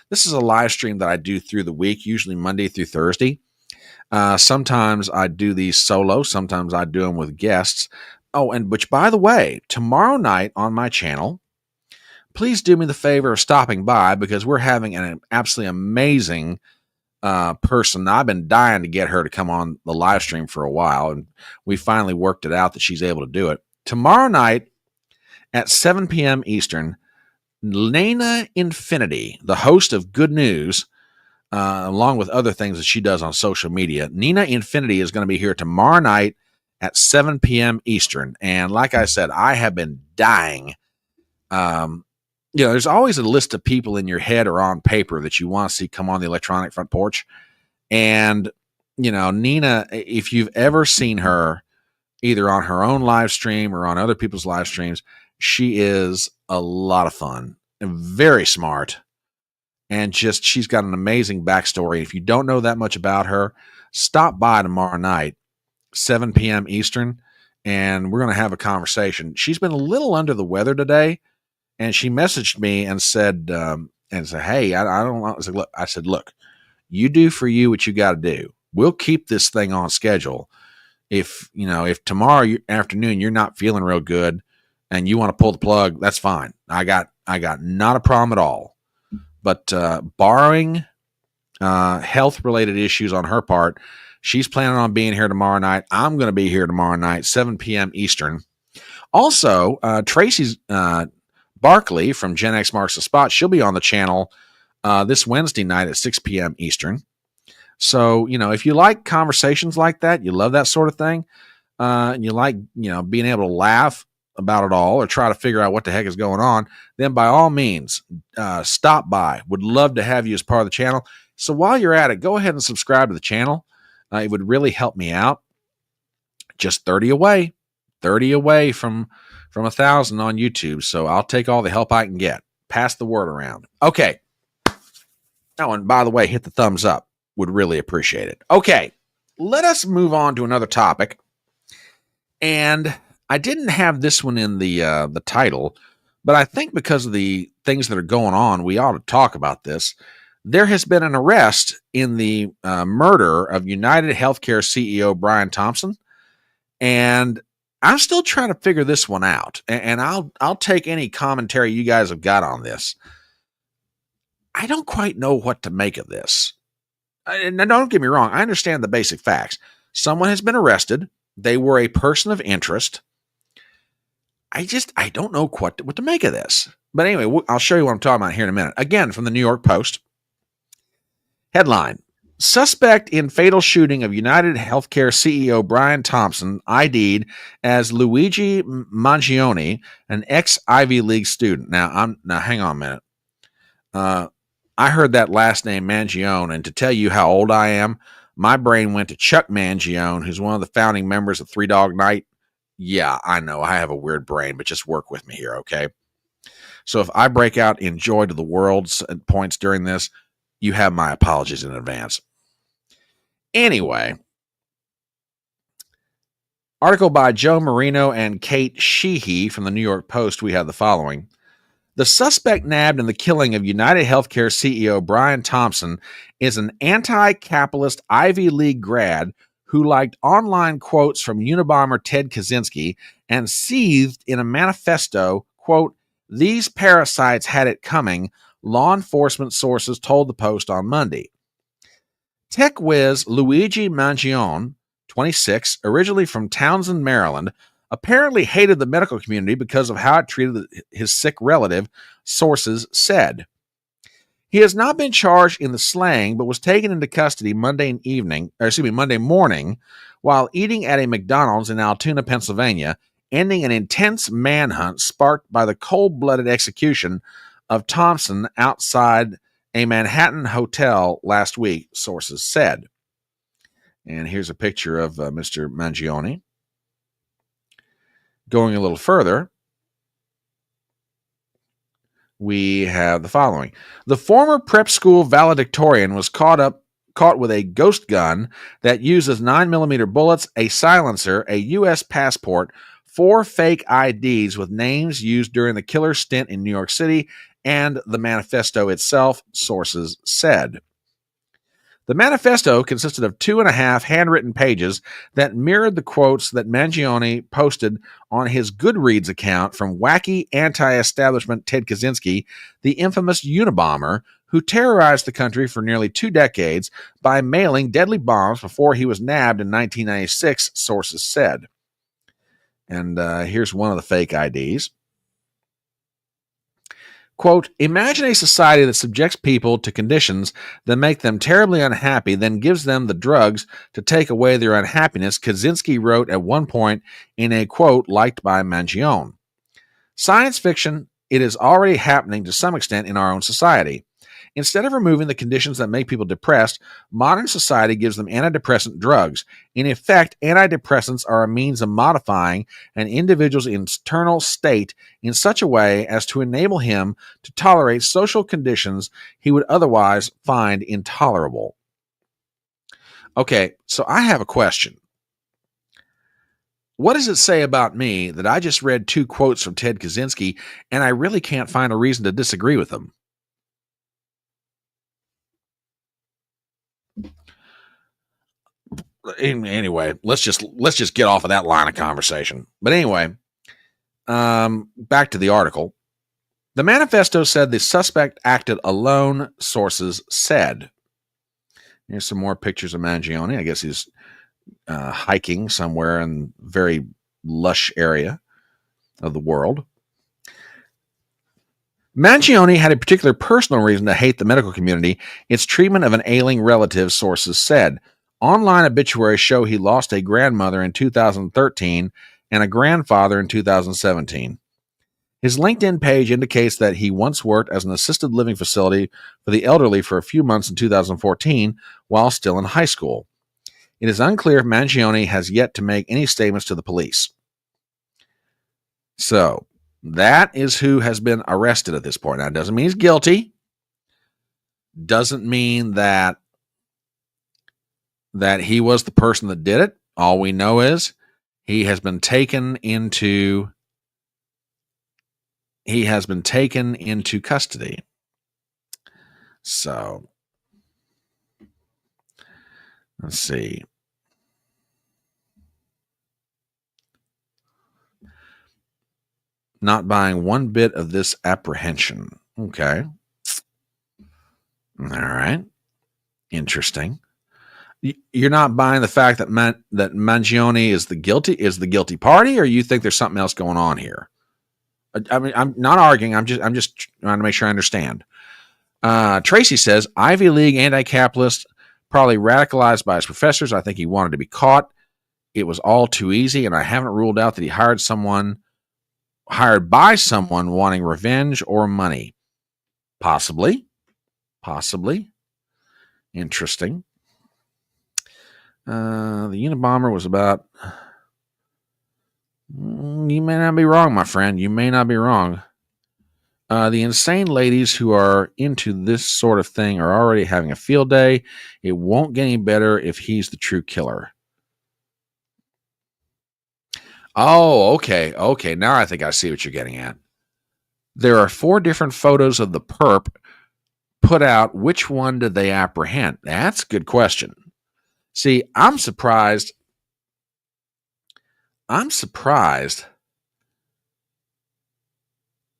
This is a live stream that I do through the week, usually Monday through Thursday. Sometimes I do these solo. Sometimes I do them with guests. Oh, and which, by the way, tomorrow night on my channel, please do me the favor of stopping by, because we're having an absolutely amazing person. I've been dying to get her to come on the live stream for a while, and we finally worked it out that she's able to do it. Tomorrow night at 7 p.m. Eastern, Nina Infinity, the host of Good News, along with other things that she does on social media, Nina Infinity is going to be here tomorrow night at 7 p.m. Eastern. And like I said, I have been dying. There's always a list of people in your head or on paper that you want to see come on the electronic front porch. And, Nina, if you've ever seen her either on her own live stream or on other people's live streams, she is a lot of fun and very smart. And she's got an amazing backstory. If you don't know that much about her, stop by tomorrow night, 7 p.m. Eastern, and we're going to have a conversation. She's been a little under the weather today, and she messaged me and said, hey, I don't know. I said, look, you do for you what you got to do. We'll keep this thing on schedule. If tomorrow afternoon you're not feeling real good and you want to pull the plug, that's fine. I got not a problem at all. But barring health-related issues on her part, she's planning on being here tomorrow night. I'm going to be here tomorrow night, 7 p.m. Eastern. Also, Tracy's Barkley from Gen X Marks the Spot, she'll be on the channel this Wednesday night at 6 p.m. Eastern. So, if you like conversations like that, you love that sort of thing, and you like, being able to laugh about it all or try to figure out what the heck is going on, then by all means, stop by. Would love to have you as part of the channel. So while you're at it, go ahead and subscribe to the channel. It would really help me out. Just 30 away from 1,000 on YouTube. So I'll take all the help I can get. Pass the word around. Okay. Oh, and by the way, hit the thumbs up. Would really appreciate it. Okay. Let us move on to another topic. And I didn't have this one in the title, but I think because of the things that are going on, we ought to talk about this. There has been an arrest in the murder of United Healthcare CEO Brian Thompson, and I'm still trying to figure this one out. And I'll take any commentary you guys have got on this. I don't quite know what to make of this. Now, don't get me wrong. I understand the basic facts. Someone has been arrested. They were a person of interest. I don't know what to make of this. But anyway, I'll show you what I'm talking about here in a minute. Again, from the New York Post. Headline: Suspect in fatal shooting of United Healthcare CEO Brian Thompson ID'd as Luigi Mangione, an ex-Ivy League student. Now hang on a minute. I heard that last name Mangione, and to tell you how old I am, my brain went to Chuck Mangione, who's one of the founding members of Three Dog Night. Yeah, I know I have a weird brain, but just work with me here, okay? So if I break out in joy to the world at points during this, you have my apologies in advance. Anyway, article by Joe Marino and Kate Sheehy from the New York Post, we have the following. The suspect nabbed in the killing of United Healthcare CEO Brian Thompson is an anti-capitalist Ivy League grad who liked online quotes from Unabomber Ted Kaczynski and seethed in a manifesto, quote, "These parasites had it coming," law enforcement sources told the Post on Monday. Tech whiz Luigi Mangione, 26, originally from Townsend, Maryland, apparently hated the medical community because of how it treated his sick relative, sources said. He has not been charged in the slaying, but was taken into custody Monday morning while eating at a McDonald's in Altoona, Pennsylvania, ending an intense manhunt sparked by the cold-blooded execution of Thompson outside a Manhattan hotel last week, sources said. And here's a picture of Mr. Mangione. Going a little further, we have the following. The former prep school valedictorian was caught with a ghost gun that uses 9mm bullets, a silencer, a U.S. passport, 4 fake IDs with names used during the killer's stint in New York City, and the manifesto itself, sources said. The manifesto consisted of 2.5 handwritten pages that mirrored the quotes that Mangione posted on his Goodreads account from wacky anti-establishment Ted Kaczynski, the infamous Unabomber, who terrorized the country for nearly 2 decades by mailing deadly bombs before he was nabbed in 1996, sources said. And here's one of the fake IDs. Quote, "Imagine a society that subjects people to conditions that make them terribly unhappy, then gives them the drugs to take away their unhappiness," Kaczynski wrote at one point in a quote liked by Mangione. Science fiction, it is already happening to some extent in our own society. Instead of removing the conditions that make people depressed, modern society gives them antidepressant drugs. In effect, antidepressants are a means of modifying an individual's internal state in such a way as to enable him to tolerate social conditions he would otherwise find intolerable. Okay, so I have a question. What does it say about me that I just read 2 quotes from Ted Kaczynski and I really can't find a reason to disagree with them? Anyway, let's just get off of that line of conversation. But anyway, back to the article. The manifesto said the suspect acted alone, sources said. Here's some more pictures of Mangione. I guess he's hiking somewhere in a very lush area of the world. Mangione had a particular personal reason to hate the medical community, its treatment of an ailing relative, sources said. Online obituaries show he lost a grandmother in 2013 and a grandfather in 2017. His LinkedIn page indicates that he once worked as an assisted living facility for the elderly for a few months in 2014 while still in high school. It is unclear if Mangione has yet to make any statements to the police. So, that is who has been arrested at this point. Now, it doesn't mean he's guilty. Doesn't mean that he was the person that did it. All we know is he has been taken into custody. So, let's see. Not buying one bit of this apprehension. Okay. All right. Interesting. You're not buying the fact that that Mangione is the guilty party, or you think there's something else going on here? I mean, I'm not arguing. I'm just trying to make sure I understand. Tracy says Ivy League anti-capitalist, probably radicalized by his professors. I think he wanted to be caught. It was all too easy, and I haven't ruled out that he hired by someone wanting revenge or money. Possibly. Interesting. The Unabomber was about. You may not be wrong, my friend. You may not be wrong. The insane ladies who are into this sort of thing are already having a field day. It won't get any better if he's the true killer. Oh, okay. Okay, now I think I see what you're getting at. There are 4 different photos of the perp put out. Which one did they apprehend? That's a good question. See, I'm surprised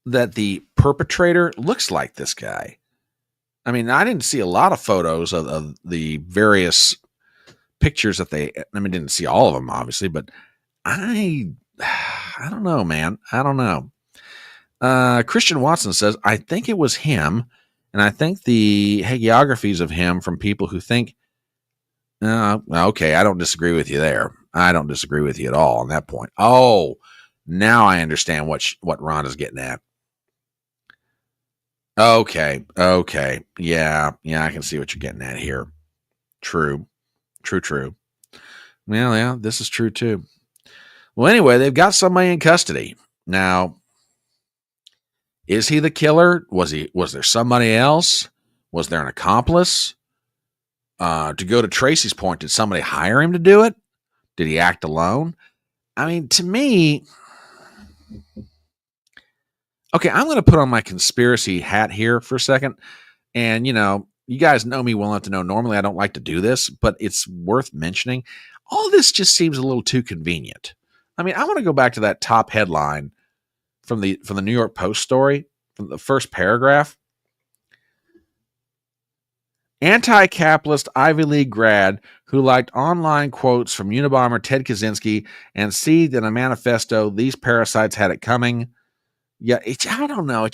that the perpetrator looks like this guy. I mean, I didn't see a lot of photos of the various pictures that didn't see all of them, obviously, but I don't know, man. I don't know. Christian Watson says, I think it was him, and I think the hagiographies of him from people who think, okay, I don't disagree with you there. I don't disagree with you at all on that point. Oh, now I understand what Rhonda's getting at. Okay. Yeah, I can see what you're getting at here. True. Well, yeah, this is true too. Well, anyway, they've got somebody in custody. Now, is he the killer? Was there somebody else? Was there an accomplice? To go to Tracy's point, did somebody hire him to do it? Did he act alone? I mean, to me, okay, I'm going to put on my conspiracy hat here for a second. And, you guys know me well enough to know normally I don't like to do this, but it's worth mentioning. All this just seems a little too convenient. I mean, I want to go back to that top headline from the New York Post story, from the first paragraph. Anti-capitalist Ivy League grad who liked online quotes from Unabomber Ted Kaczynski and seethed in a manifesto, these parasites had it coming. Yeah, I don't know.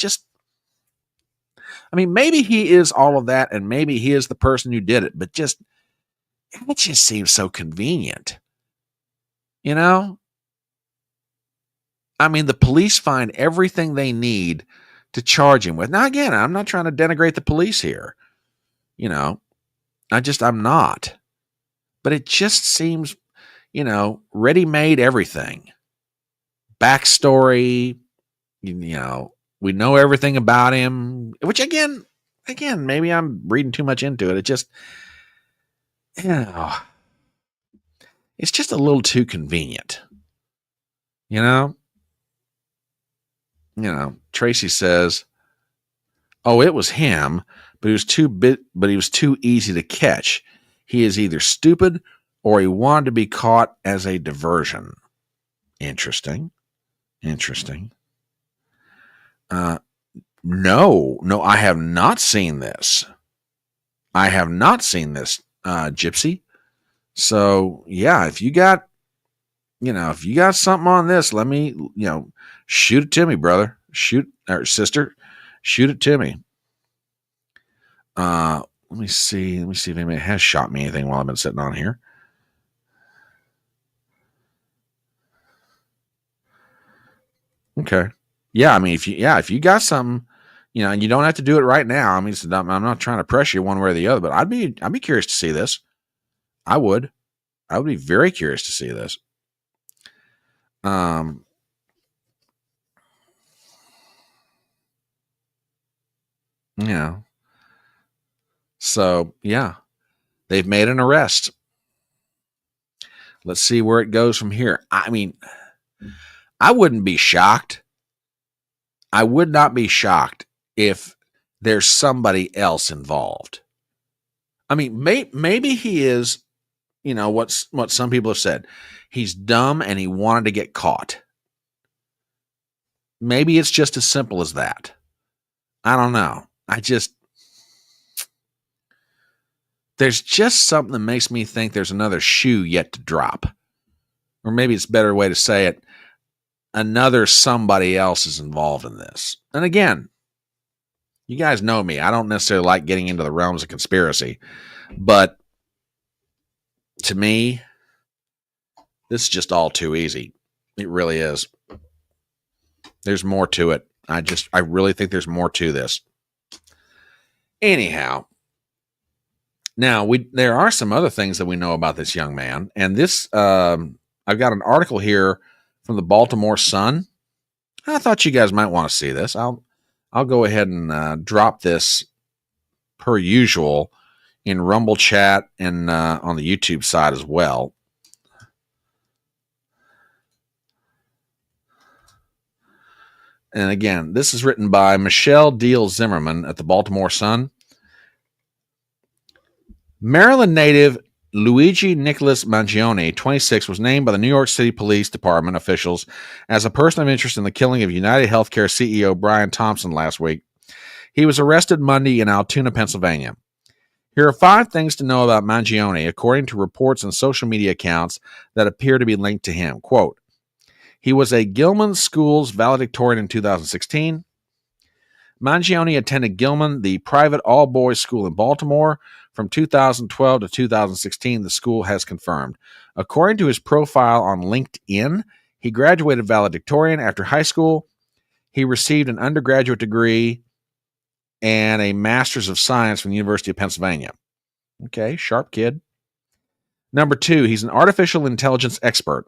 Maybe he is all of that, and maybe he is the person who did it, but it just seems so convenient. The police find everything they need to charge him with. Now, again, I'm not trying to denigrate the police here. I'm not. But it just seems, ready-made everything. Backstory, we know everything about him, which again, maybe I'm reading too much into it. It just, it's just a little too convenient. Tracy says, oh, it was him, but he was too easy to catch. He is either stupid or he wanted to be caught as a diversion. Interesting. No, I have not seen this. Gypsy. So yeah, if you got something on this, let me, shoot it to me, brother. Sister. Shoot it to me. Let me see if anybody has shot me anything while I've been sitting on here. Okay. Yeah, if you got something, and you don't have to do it right now. I'm not trying to pressure you one way or the other, but I'd be curious to see this. I would be very curious to see this. So yeah, they've made an arrest. Let's see where it goes from here. I wouldn't be shocked. I would not be shocked if there's somebody else involved. Maybe he is, what some people have said. He's dumb and he wanted to get caught. Maybe it's just as simple as that. I don't know. there's just something that makes me think there's another shoe yet to drop. Or maybe it's a better way to say it. Another somebody else is involved in this. And again, you guys know me. I don't necessarily like getting into the realms of conspiracy. But to me, this is just all too easy. It really is. There's more to it. I really think there's more to this. Anyhow, now there are some other things that we know about this young man, and this I've got an article here from the Baltimore Sun. I thought you guys might want to see this. I'll go ahead and drop this per usual in Rumble chat and on the YouTube side as well. And again, this is written by Michelle Deal Zimmerman at the Baltimore Sun. Maryland native Luigi Nicholas Mangione, 26, was named by the New York City Police Department officials as a person of interest in the killing of United Healthcare CEO Brian Thompson last week. He was arrested Monday in Altoona, Pennsylvania. Here are 5 things to know about Mangione, according to reports and social media accounts that appear to be linked to him. Quote, he was a Gilman Schools valedictorian in 2016. Mangione attended Gilman, the private all-boys school in Baltimore, from 2012 to 2016, the school has confirmed. According to his profile on LinkedIn, he graduated valedictorian after high school. He received an undergraduate degree and a master's of science from the University of Pennsylvania. Okay, sharp kid. Number 2, he's an artificial intelligence expert.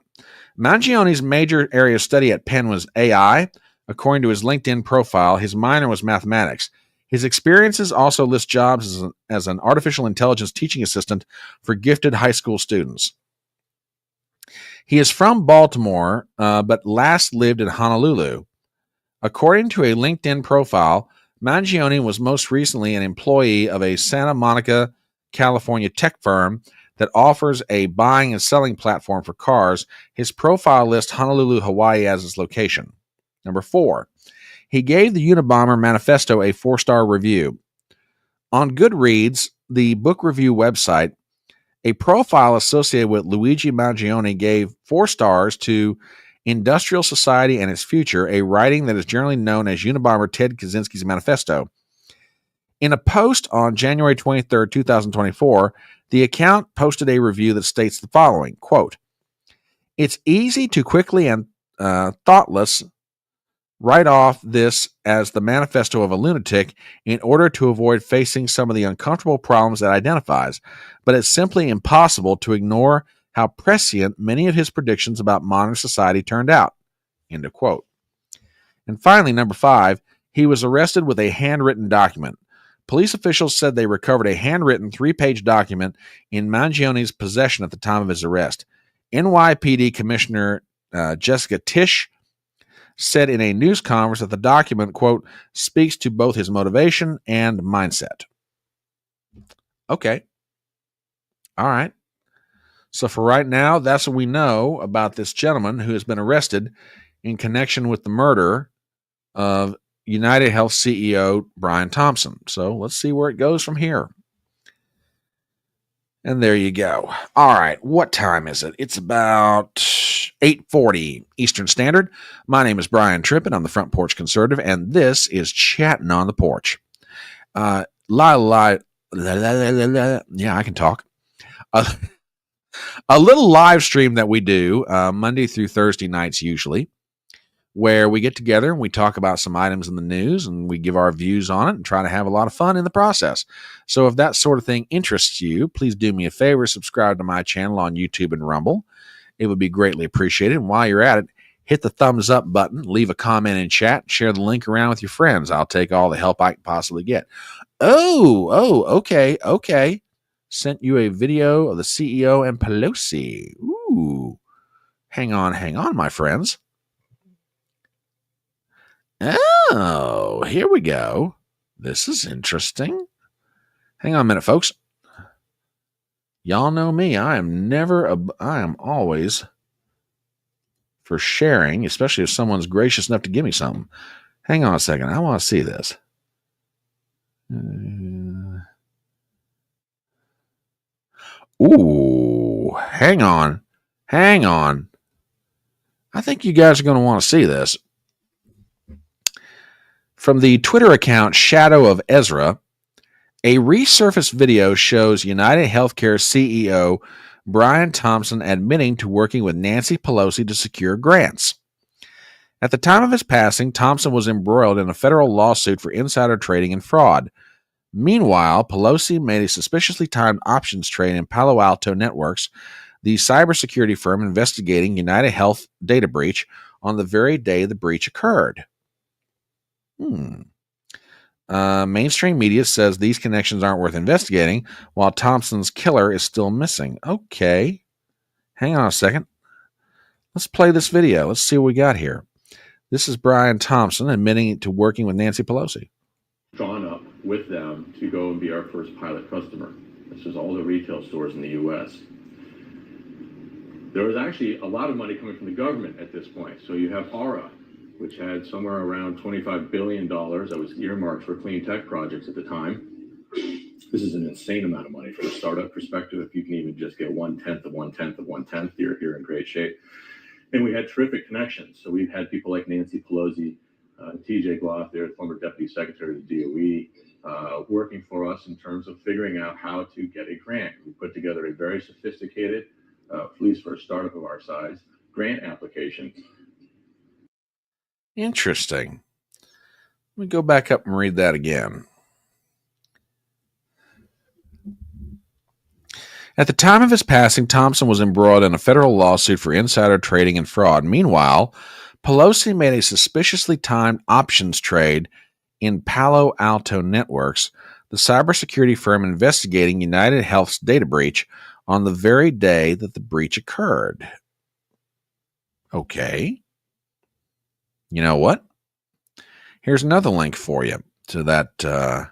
Mangione's major area of study at Penn was AI. According to his LinkedIn profile, his minor was mathematics. His experiences also list jobs as an artificial intelligence teaching assistant for gifted high school students. He is from Baltimore, but last lived in Honolulu. According to a LinkedIn profile, Mangione was most recently an employee of a Santa Monica, California tech firm that offers a buying and selling platform for cars. His profile lists Honolulu, Hawaii as its location. Number 4, he gave the Unabomber Manifesto a 4-star review. On Goodreads, the book review website, a profile associated with Luigi Mangione gave 4 stars to Industrial Society and Its Future, a writing that is generally known as Unabomber Ted Kaczynski's Manifesto. In a post on January 23, 2024, the account posted a review that states the following, quote, it's easy to quickly and thoughtless write off this as the manifesto of a lunatic in order to avoid facing some of the uncomfortable problems it identifies, but it's simply impossible to ignore how prescient many of his predictions about modern society turned out. End of quote. And finally, number 5, he was arrested with a handwritten document. Police officials said they recovered a handwritten 3-page document in Mangione's possession at the time of his arrest. NYPD Commissioner Jessica Tisch said in a news conference that the document, quote, speaks to both his motivation and mindset. Okay. All right. So for right now, that's what we know about this gentleman who has been arrested in connection with the murder of United Health CEO Brian Thompson. So let's see where it goes from here. And there you go. All right. What time is it? It's about 8:40 Eastern Standard. My name is Brian Trippett. I'm the Front Porch Conservative, and this is Chattin on the Porch. Yeah, I can talk. A little live stream that we do Monday through Thursday nights usually, where we get together and we talk about some items in the news and we give our views on it and try to have a lot of fun in the process. So if that sort of thing interests you, please do me a favor, subscribe to my channel on YouTube and Rumble. It would be greatly appreciated. And while you're at it, hit the thumbs up button, leave a comment in chat, share the link around with your friends. I'll take all the help I can possibly get. Okay. Sent you a video of the CEO and Pelosi. Ooh. Hang on, my friends. Oh, here we go. This is interesting. Hang on a minute, folks. Y'all know me. I am always for sharing, especially if someone's gracious enough to give me something. Hang on a second. I want to see this. Ooh, hang on. I think you guys are going to want to see this. From the Twitter account Shadow of Ezra, a resurfaced video shows United Healthcare CEO Brian Thompson admitting to working with Nancy Pelosi to secure grants. At the time of his passing, Thompson was embroiled in a federal lawsuit for insider trading and fraud. Meanwhile, Pelosi made a suspiciously timed options trade in Palo Alto Networks, the cybersecurity firm investigating United Health data breach, on the very day the breach occurred. Mainstream media says these connections aren't worth investigating, while Thompson's killer is still missing. Okay. Hang on a second. Let's play this video. Let's see what we got here. This is Brian Thompson admitting to working with Nancy Pelosi. Drawn up with them to go and be our first pilot customer. This is all the retail stores in the U.S. There was actually a lot of money coming from the government at this point. So you have ARA, which had somewhere around $25 billion that was earmarked for clean tech projects at the time. This is an insane amount of money from a startup perspective. If you can even just get 1/10 of 1/10 of 1/10, you're in great shape. And we had terrific connections. So we've had people like Nancy Pelosi, TJ Gloff, their former Deputy Secretary of the DOE, working for us in terms of figuring out how to get a grant. We put together a very sophisticated, at least for a startup of our size, grant application. Interesting. Let me go back up and read that again. At the time of his passing, Thompson was embroiled in a federal lawsuit for insider trading and fraud. Meanwhile, Pelosi made a suspiciously timed options trade in Palo Alto Networks, the cybersecurity firm investigating United Health's data breach, on the very day that the breach occurred. Okay. You know what? Here's another link for you to that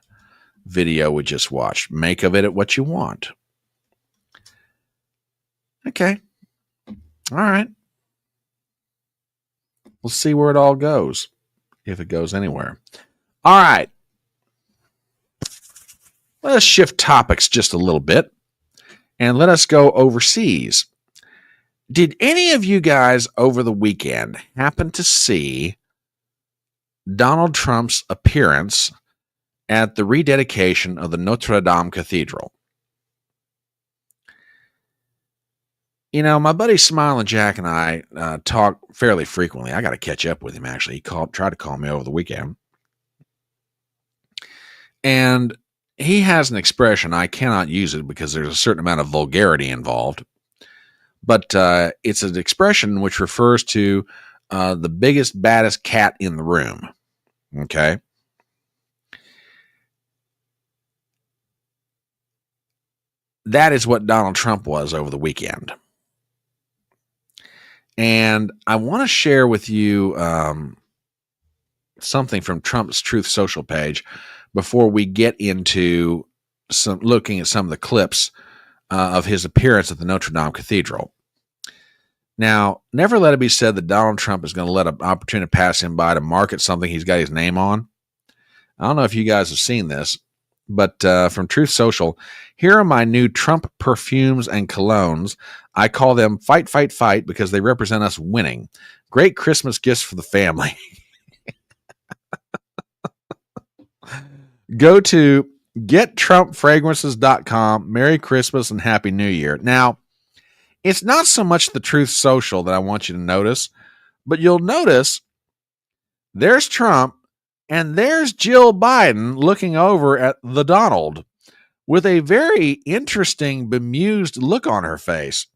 video we just watched. Make of it what you want. Okay. All right. We'll see where it all goes, if it goes anywhere. All right. Let us shift topics just a little bit, and let us go overseas. Did any of you guys over the weekend happen to see Donald Trump's appearance at the rededication of the Notre Dame Cathedral? You know, my buddy Smiling Jack and I talk fairly frequently. I got to catch up with him, actually. He tried to call me over the weekend. And he has an expression. I cannot use it because there's a certain amount of vulgarity involved. But it's an expression which refers to the biggest, baddest cat in the room. Okay? That is what Donald Trump was over the weekend. And I want to share with you something from Trump's Truth Social page before we get into looking at some of the clips of his appearance at the Notre Dame Cathedral. Now, never let it be said that Donald Trump is going to let an opportunity pass him by to market something he's got his name on. I don't know if you guys have seen this, but from Truth Social, here are my new Trump perfumes and colognes. I call them Fight, Fight, Fight because they represent us winning. Great Christmas gifts for the family. Go to gettrumpfragrances.com. Merry Christmas and Happy New Year. Now, it's not so much the Truth Social that I want you to notice, but you'll notice there's Trump and there's Jill Biden looking over at the Donald with a very interesting, bemused look on her face.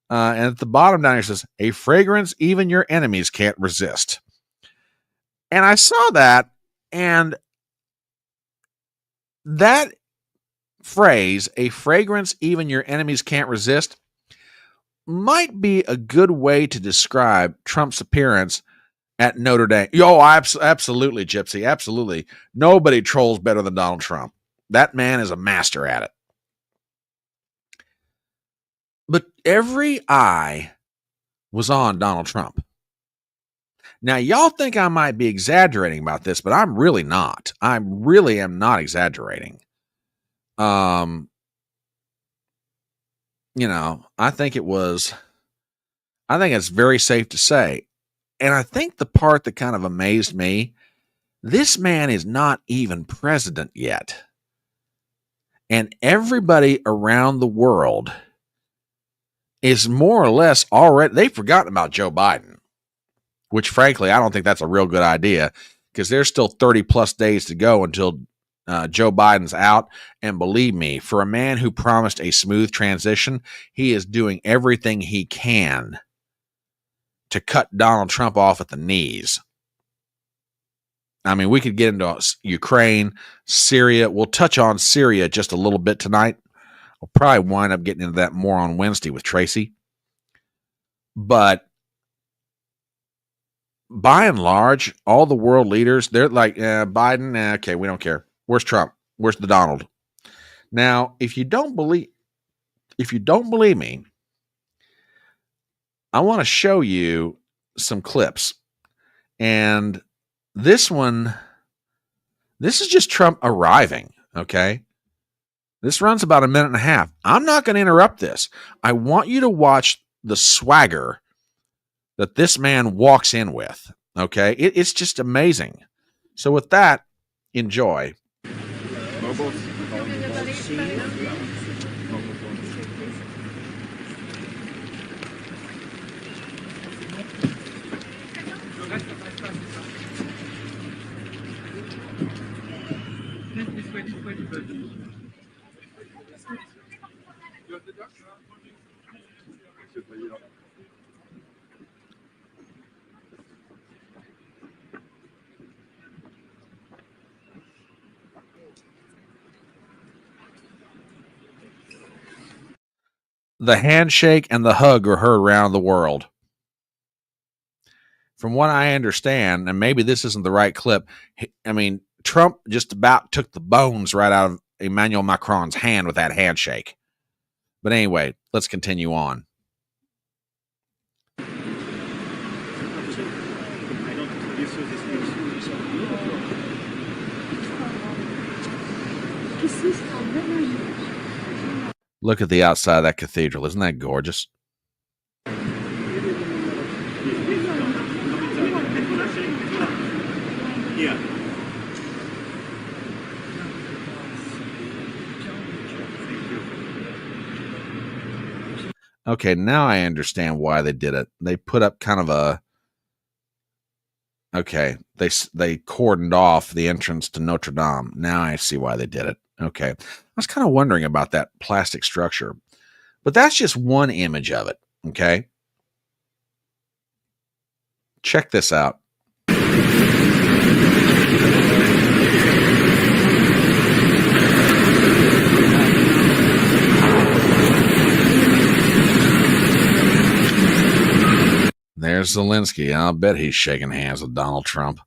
And at the bottom down here says, a fragrance even your enemies can't resist. And I saw that, and that phrase, a fragrance even your enemies can't resist, might be a good way to describe Trump's appearance at Notre Dame. Absolutely, Gypsy. Absolutely. Nobody trolls better than Donald Trump. That man is a master at it. But every eye was on Donald Trump. Now, y'all think I might be exaggerating about this, but I'm really not. I really am not exaggerating. I think it's very safe to say. And I think the part that kind of amazed me, this man is not even president yet. And everybody around the world is more or less already, they've forgotten about Joe Biden, which frankly, I don't think that's a real good idea because there's still 30 plus days to go until Joe Biden's out. And believe me, for a man who promised a smooth transition, he is doing everything he can to cut Donald Trump off at the knees. I mean, we could get into Ukraine, Syria. We'll touch on Syria just a little bit tonight. We'll probably wind up getting into that more on Wednesday with Tracy. But by and large, all the world leaders, they're like, Biden, okay, we don't care. Where's Trump? Where's the Donald? Now, if you don't believe me, I want to show you some clips. And this is just Trump arriving, okay? This runs about a minute and a half. I'm not going to interrupt this. I want you to watch the swagger that this man walks in with, okay? It's just amazing. So with that, enjoy. The handshake and the hug are heard around the world. From what I understand, and maybe this isn't the right clip, I mean, Trump just about took the bones right out of Emmanuel Macron's hand with that handshake. But anyway, let's continue on. Look at the outside of that cathedral. Isn't that gorgeous? Yeah. Okay, now I understand why they did it. They put up kind of a... Okay, they cordoned off the entrance to Notre Dame. Now I see why they did it. Okay. I was kind of wondering about that plastic structure. But that's just one image of it, okay? Check this out. There's Zelensky. I'll bet he's shaking hands with Donald Trump.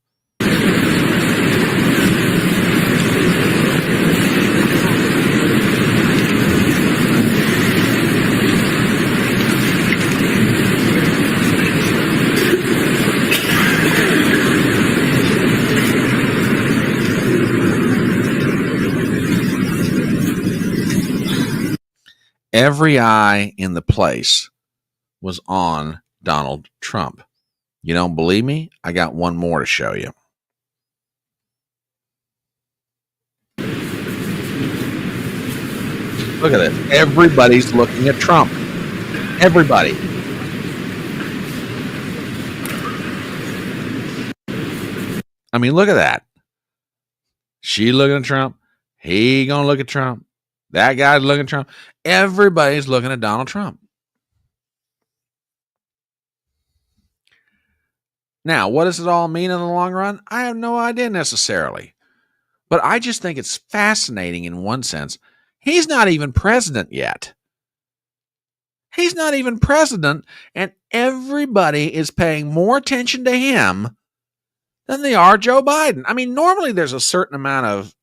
Every eye in the place was on Donald Trump. You don't believe me? I got one more to show you. Look at this. Everybody's looking at Trump. Everybody. I mean, look at that. She looking at Trump. He gonna look at Trump. That guy's looking at Trump. Everybody's looking at Donald Trump. Now, what does it all mean in the long run? I have no idea necessarily. But I just think it's fascinating in one sense. He's not even president yet. He's not even president, and everybody is paying more attention to him than they are Joe Biden. I mean, normally there's a certain amount of,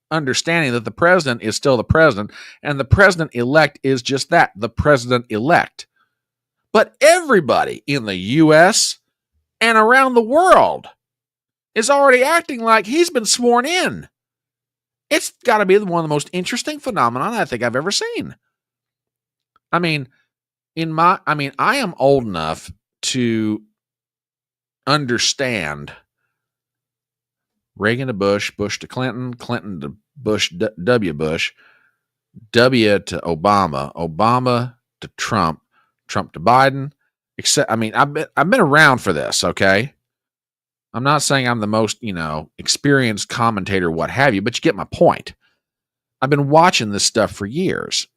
understanding that the president is still the president, and the president-elect is just that, the president-elect. But everybody in the U.S. and around the world is already acting like he's been sworn in. It's got to be one of the most interesting phenomenon I think I've ever seen. I mean, I am old enough to understand Reagan to Bush, Bush to Clinton, Clinton to Bush, W. Bush, W to Obama, Obama to Trump, Trump to Biden. Except, I've been around for this. Okay, I'm not saying I'm the most experienced commentator, what have you, but you get my point. I've been watching this stuff for years,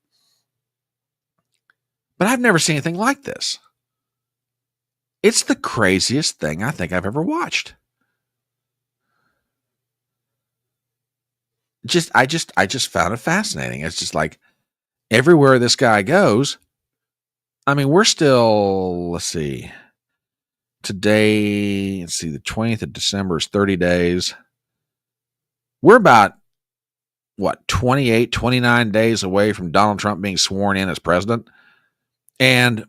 but I've never seen anything like this. It's the craziest thing I think I've ever watched. I just found it fascinating. It's just like everywhere this guy goes. We're still, let's see, today, the 20th of December is 30 days. We're about, 28, 29 days away from Donald Trump being sworn in as president. And,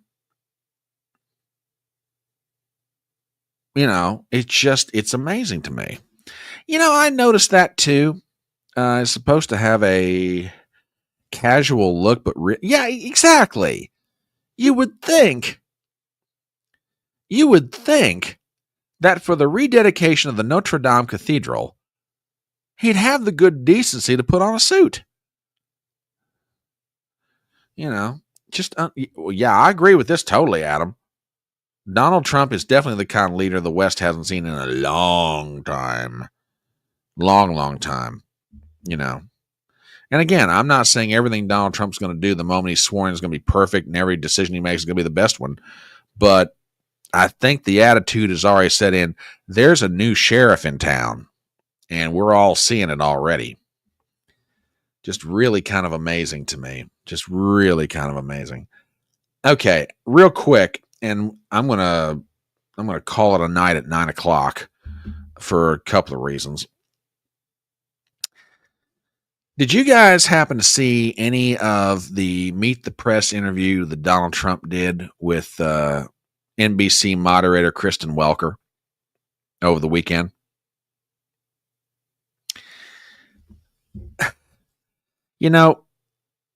it's amazing to me. I noticed that too. It's supposed to have a casual look, but yeah, exactly. You would think that for the rededication of the Notre Dame Cathedral, he'd have the good decency to put on a suit. Yeah, I agree with this totally, Adam. Donald Trump is definitely the kind of leader the West hasn't seen in a long time. Long time. And again, I'm not saying everything Donald Trump's going to do the moment he's sworn is going to be perfect and every decision he makes is going to be the best one. But I think the attitude has already set in. There's a new sheriff in town, and we're all seeing it already. Just really kind of amazing to me. Just really kind of amazing. Okay, real quick, and I'm gonna call it a night at 9:00 for a couple of reasons. Did you guys happen to see any of the Meet the Press interview that Donald Trump did with NBC moderator Kristen Welker over the weekend?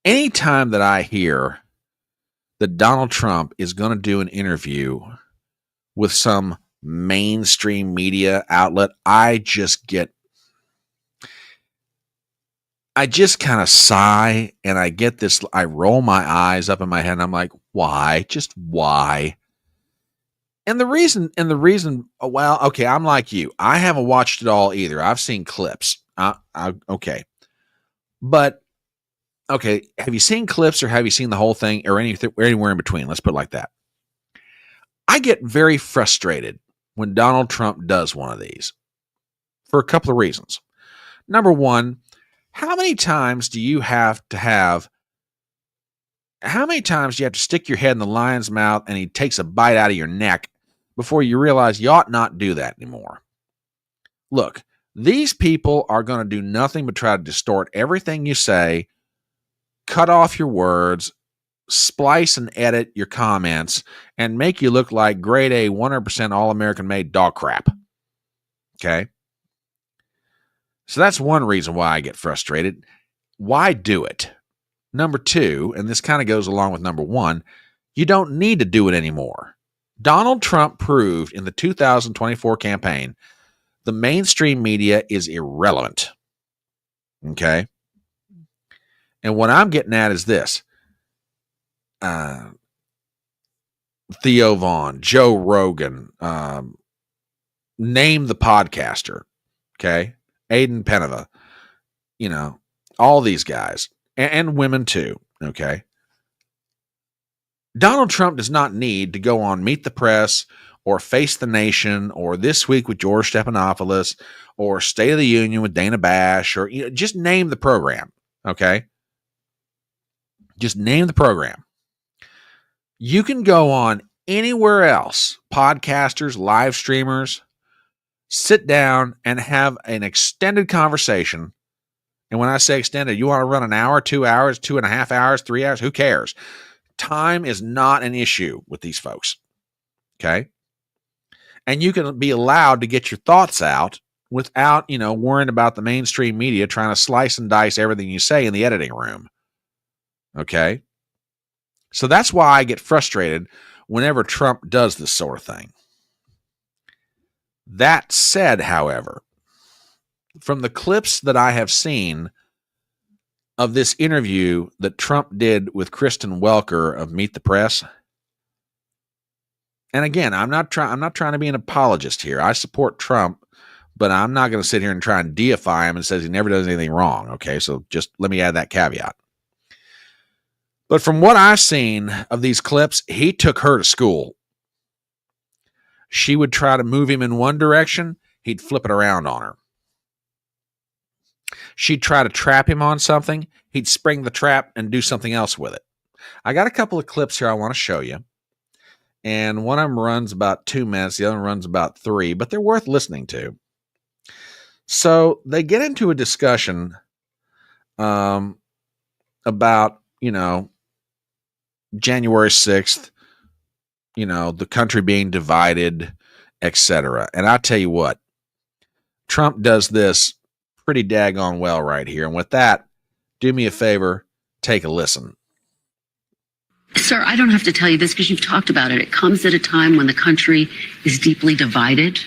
Anytime that I hear that Donald Trump is going to do an interview with some mainstream media outlet, I just kind of sigh and I roll my eyes up in my head and I'm like, why? Just why? And the reason, well, okay, I'm like you. I haven't watched it all either. I've seen clips. Okay. But, okay, have you seen clips or have you seen the whole thing or anywhere in between? Let's put it like that. I get very frustrated when Donald Trump does one of these for a couple of reasons. Number one, how many times do you have to stick your head in the lion's mouth and he takes a bite out of your neck before you realize you ought not do that anymore? Look, these people are going to do nothing but try to distort everything you say, cut off your words, splice and edit your comments, and make you look like grade A, 100% all-American made dog crap. Okay? So that's one reason why I get frustrated. Why do it? Number two, and this kind of goes along with number one, you don't need to do it anymore. Donald Trump proved in the 2024 campaign the mainstream media is irrelevant. Okay? And what I'm getting at is this. Theo Vaughn, Joe Rogan, name the podcaster. Okay? Aiden Penova, all these guys and women too. Okay. Donald Trump does not need to go on Meet the Press or Face the Nation or This Week with George Stephanopoulos or State of the Union with Dana Bash or just name the program. Okay. Just name the program. You can go on anywhere else, podcasters, live streamers, sit down and have an extended conversation. And when I say extended, you want to run an hour, 2 hours, 2.5 hours, 3 hours, who cares? Time is not an issue with these folks. Okay. And you can be allowed to get your thoughts out without, worrying about the mainstream media trying to slice and dice everything you say in the editing room. Okay? So that's why I get frustrated whenever Trump does this sort of thing. That said, however, from the clips that I have seen of this interview that Trump did with Kristen Welker of Meet the Press, and again, I'm not trying to be an apologist here. I support Trump, but I'm not going to sit here and try and deify him and says he never does anything wrong. Okay, so just let me add that caveat. But from what I've seen of these clips, he took her to school. She would try to move him in one direction, he'd flip it around on her. She'd try to trap him on something, he'd spring the trap and do something else with it. I got a couple of clips here I want to show you. And one of them runs about 2 minutes, the other one runs about 3, but they're worth listening to. So they get into a discussion about, January 6th, the country being divided, etc. And I tell you what, Trump does this pretty daggone well right here. And with that, do me a favor, take a listen. Sir, I don't have to tell you this because you've talked about it. It comes at a time when the country is deeply divided.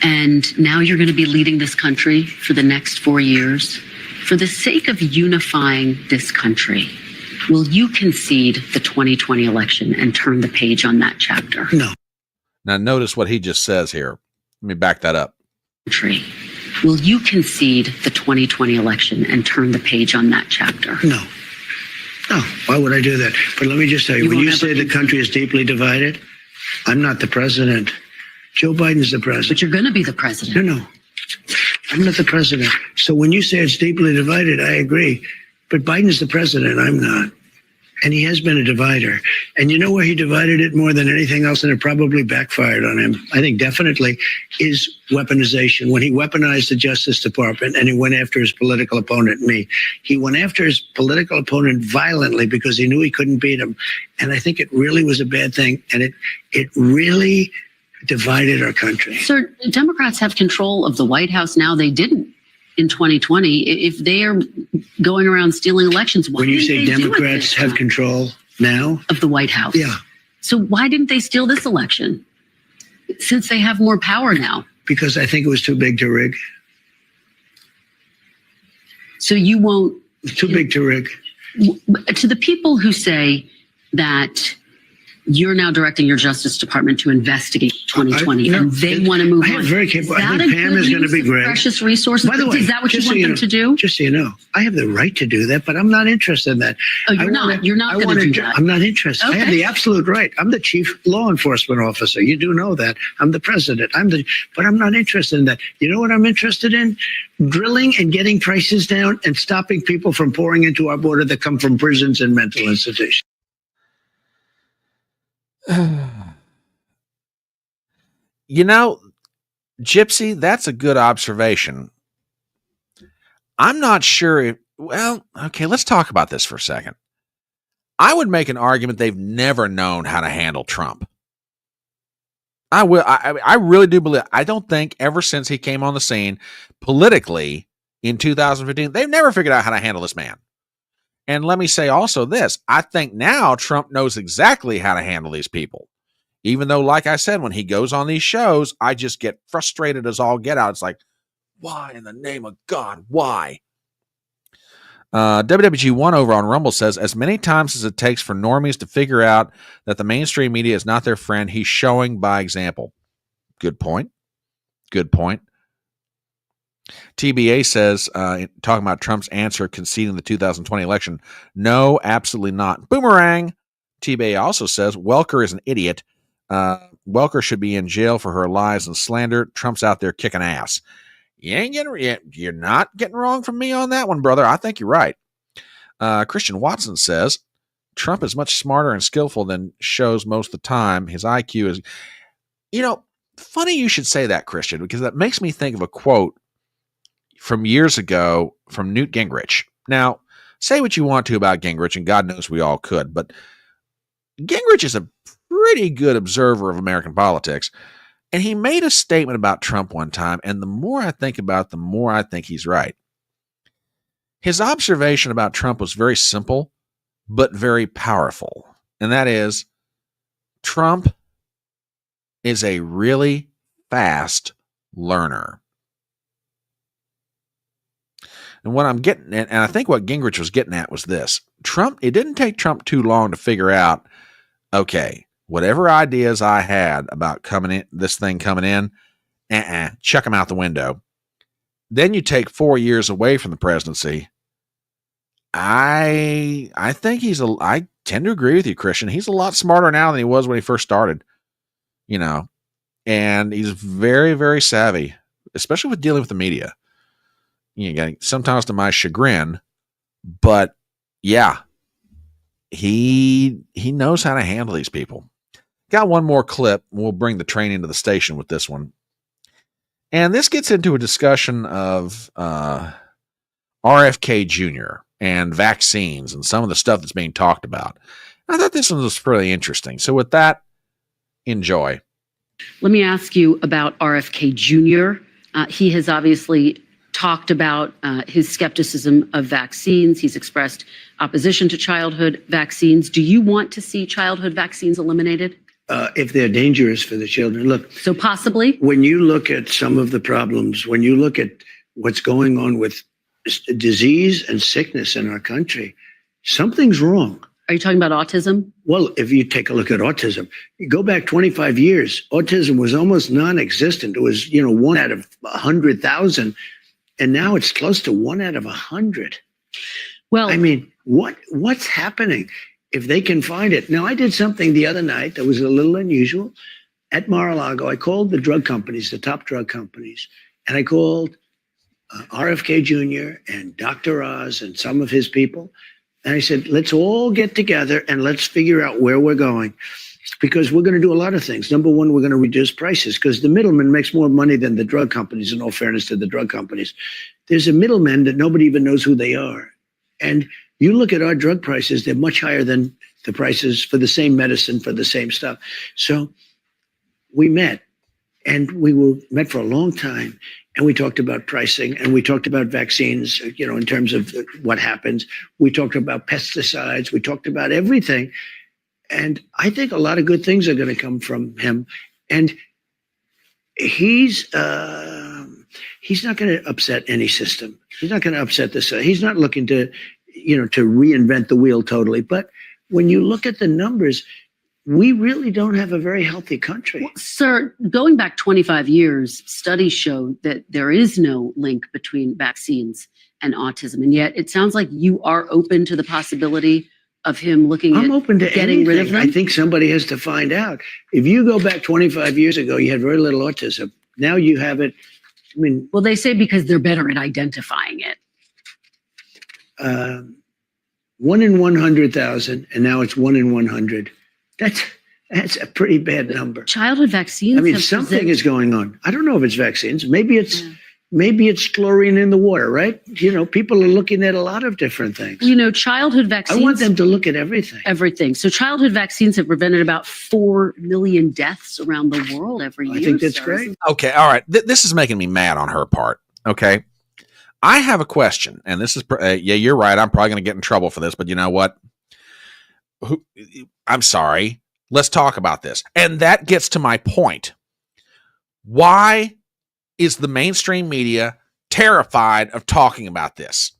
And now you're going to be leading this country for the next 4 years. For the sake of unifying this country, will you concede the 2020 election and turn the page on that chapter? No. Now notice what he just says here. Let me back that up. Will you concede the 2020 election and turn the page on that chapter? No. No, why would I do that? But let me just tell you, when you say the country is deeply divided, I'm not the president. Joe Biden's the president. But you're going to be the president. No. I'm not the president. So when you say it's deeply divided, I agree. But Biden's the president, I'm not. And he has been a divider. And you know where he divided it more than anything else, and it probably backfired on him, I think definitely, is weaponization. When he weaponized the Justice Department and he went after his political opponent, me. He went after his political opponent violently because he knew he couldn't beat him. And I think it really was a bad thing. And it really divided our country. Sir, Democrats have control of the White House now. They didn't in 2020. If they are going around stealing elections, why when you say didn't they Democrats have control now of the White House? Yeah. So why didn't they steal this election? Since they have more power now. Because I think it was too big to rig. So you won't. Too big to rig. To the people who say that you're now directing your Justice Department to investigate 2020, and they want to move on. Very capable. I think Pam is going to be great. Precious resources. By the way, is that what you want them to do? Just so you know, I have the right to do that, but I'm not interested in that. Oh, you're not. You're not going to do that. I'm not interested. Okay. I have the absolute right. I'm the chief law enforcement officer. You do know that. I'm the president. But I'm not interested in that. You know what I'm interested in? Drilling and getting prices down and stopping people from pouring into our border that come from prisons and mental institutions. Gypsy, that's a good observation. I'm not sure okay, let's talk about this for a second. I would make an argument they've never known how to handle Trump. I really do believe, I don't think ever since he came on the scene politically in 2015, they've never figured out how to handle this man. And let me say also this, I think now Trump knows exactly how to handle these people. Even though, like I said, when he goes on these shows, I just get frustrated as all get out. It's like, why in the name of God? Why? WWG1 over on Rumble says, as many times as it takes for normies to figure out that the mainstream media is not their friend, he's showing by example. Good point. Good point. TBA says, talking about Trump's answer conceding the 2020 election, no, absolutely not. Boomerang. TBA also says, Welker is an idiot. Welker should be in jail for her lies and slander. Trump's out there kicking ass. You're not getting wrong from me on that one, brother. I think you're right. Christian Watson says, Trump is much smarter and skillful than shows most of the time. His IQ is, funny you should say that, Christian, because that makes me think of a quote from years ago from Newt Gingrich. Now, say what you want to about Gingrich, and God knows we all could, but Gingrich is a pretty good observer of American politics. And he made a statement about Trump one time, and the more I think about it, the more I think he's right. His observation about Trump was very simple, but very powerful. And that is, Trump is a really fast learner. And what I'm getting at, and I think what Gingrich was getting at was this. It didn't take Trump too long to figure out, okay, whatever ideas I had about this thing coming in, chuck them out the window. Then you take 4 years away from the presidency. I think I tend to agree with you, Christian. He's a lot smarter now than he was when he first started, and he's very, very savvy, especially with dealing with the media. Sometimes to my chagrin, but yeah, he knows how to handle these people. Got one more clip. We'll bring the train into the station with this one. And this gets into a discussion of RFK Jr. and vaccines and some of the stuff that's being talked about. I thought this one was pretty interesting. So with that, enjoy. Let me ask you about RFK Jr. He has obviously talked about his skepticism of vaccines. He's expressed opposition to childhood vaccines. Do you want to see childhood vaccines eliminated? If they're dangerous for the children. Look. So possibly? When you look at some of the problems, when you look at what's going on with disease and sickness in our country, something's wrong. Are you talking about autism? Well, if you take a look at autism, you go back 25 years, autism was almost non-existent. It was, 1 out of 100,000. And now it's close to 1 out of 100. Well, I mean, what's happening? If they can find it. Now, I did something the other night that was a little unusual. At Mar-a-Lago, I called the drug companies, the top drug companies, and I called RFK Jr. and Dr. Oz and some of his people. And I said, let's all get together and let's figure out where we're going, because we're going to do a lot of things. Number one, we're going to reduce prices because the middleman makes more money than the drug companies, in all fairness to the drug companies. There's a middleman that nobody even knows who they are. And you look at our drug prices, they're much higher than the prices for the same medicine, for the same stuff. So we met, and we met for a long time, and we talked about pricing, and we talked about vaccines, in terms of what happens. We talked about pesticides. We talked about everything. And I think a lot of good things are going to come from him. And he's not going to upset any system. He's not going to upset this. He's not looking to reinvent the wheel totally. But when you look at the numbers, we really don't have a very healthy country. Well, sir, going back 25 years, studies show that there is no link between vaccines and autism. And yet it sounds like you are open to the possibility of him looking I'm at open to getting rid of them. I think somebody has to find out. If you go back 25 years ago, you had very little autism. Now you have it. I mean, well, they say because they're better at identifying it. 1 in 100,000, and now it's 1 in 100. That's a pretty bad number. Childhood vaccines. I mean, something is going on. I don't know if it's vaccines. Maybe it's chlorine in the water, right? People are looking at a lot of different things. Childhood vaccines. I want them to look at everything. Everything. So childhood vaccines have prevented about 4 million deaths around the world every year. I think that's great. Okay, all right. This is making me mad on her part. Okay, I have a question, and this is you're right. I'm probably going to get in trouble for this, but you know what? I'm sorry. Let's talk about this. And that gets to my point. Why is the mainstream media terrified of talking about this?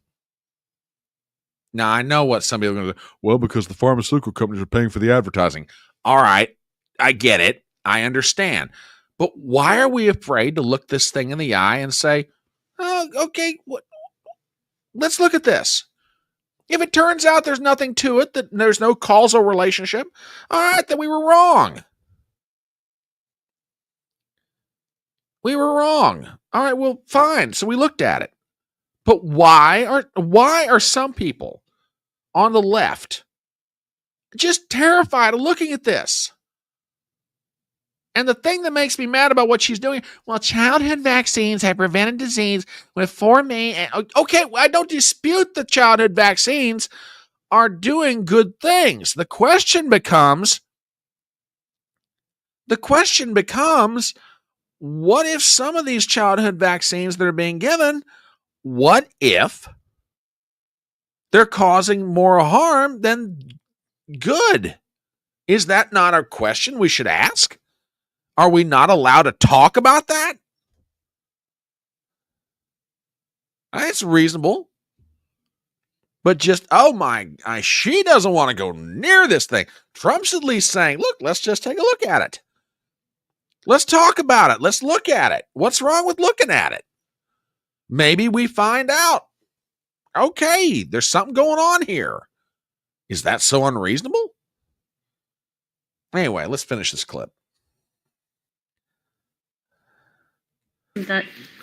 Now, I know what some people are going to say. Well, because the pharmaceutical companies are paying for the advertising. All right. I get it. I understand. But why are we afraid to look this thing in the eye and say, oh, okay, let's look at this. If it turns out there's nothing to it, that there's no causal relationship, all right, then we were wrong. We were wrong. All right, well, fine. So we looked at it. But why are some people on the left just terrified of looking at this? And the thing that makes me mad about what she's doing, well, childhood vaccines have prevented disease with 4 million. Okay, I don't dispute that childhood vaccines are doing good things. The question becomes, what if some of these childhood vaccines that are being given, what if they're causing more harm than good? Is that not a question we should ask? Are we not allowed to talk about that? It's reasonable. But just, she doesn't want to go near this thing. Trump's at least saying, look, let's just take a look at it. Let's talk about it. Let's look at it. What's wrong with looking at it? Maybe we find out. Okay, there's something going on here. Is that so unreasonable? Anyway, let's finish this clip.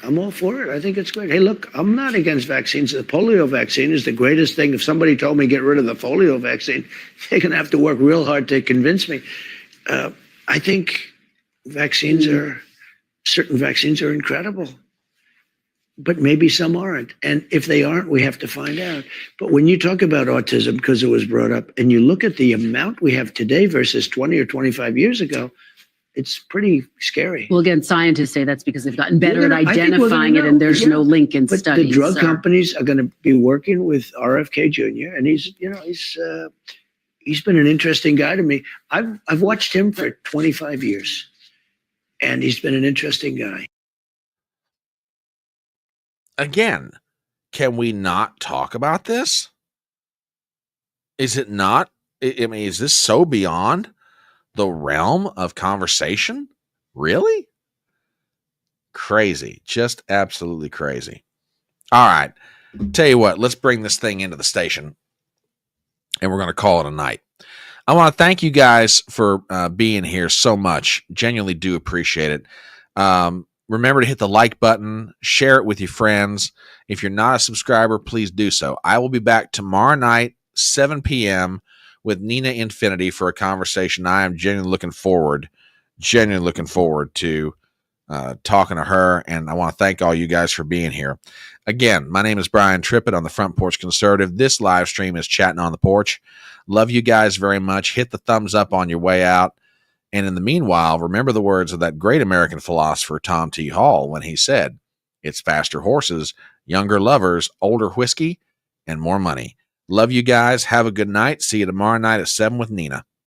I'm all for it. I think it's great. Hey, look, I'm not against vaccines. The polio vaccine is the greatest thing. If somebody told me get rid of the polio vaccine, they're going to have to work real hard to convince me. I think certain vaccines are incredible, but maybe some aren't. And if they aren't, we have to find out. But when you talk about autism, because it was brought up, and you look at the amount we have today versus 20 or 25 years ago, it's pretty scary. Well, again, scientists say that's because they've gotten better at I think we're identifying gonna it, and know. there's Yeah. no link in But studies. the drug companies are going to be working with RFK Jr. and he's been an interesting guy to me. I've watched him for 25 years, and he's been an interesting guy. Again, can we not talk about this? Is it not? I mean, is this so beyond the realm of conversation? Really? Crazy. Just absolutely crazy. All right. Tell you what, let's bring this thing into the station and we're going to call it a night. I want to thank you guys for being here so much. Genuinely do appreciate it. Remember to hit the like button, share it with your friends. If you're not a subscriber, please do so. I will be back tomorrow night, 7 p.m. with Nina Infinity for a conversation. I am genuinely looking forward to talking to her, and I want to thank all you guys for being here. Again, my name is Brian Trippett on the Front Porch Conservative. This live stream is Chattin on the Porch. Love you guys very much. Hit the thumbs up on your way out. And in the meanwhile, remember the words of that great American philosopher, Tom T. Hall, when he said, it's faster horses, younger lovers, older whiskey, and more money. Love you guys. Have a good night. See you tomorrow night at 7 with Nina.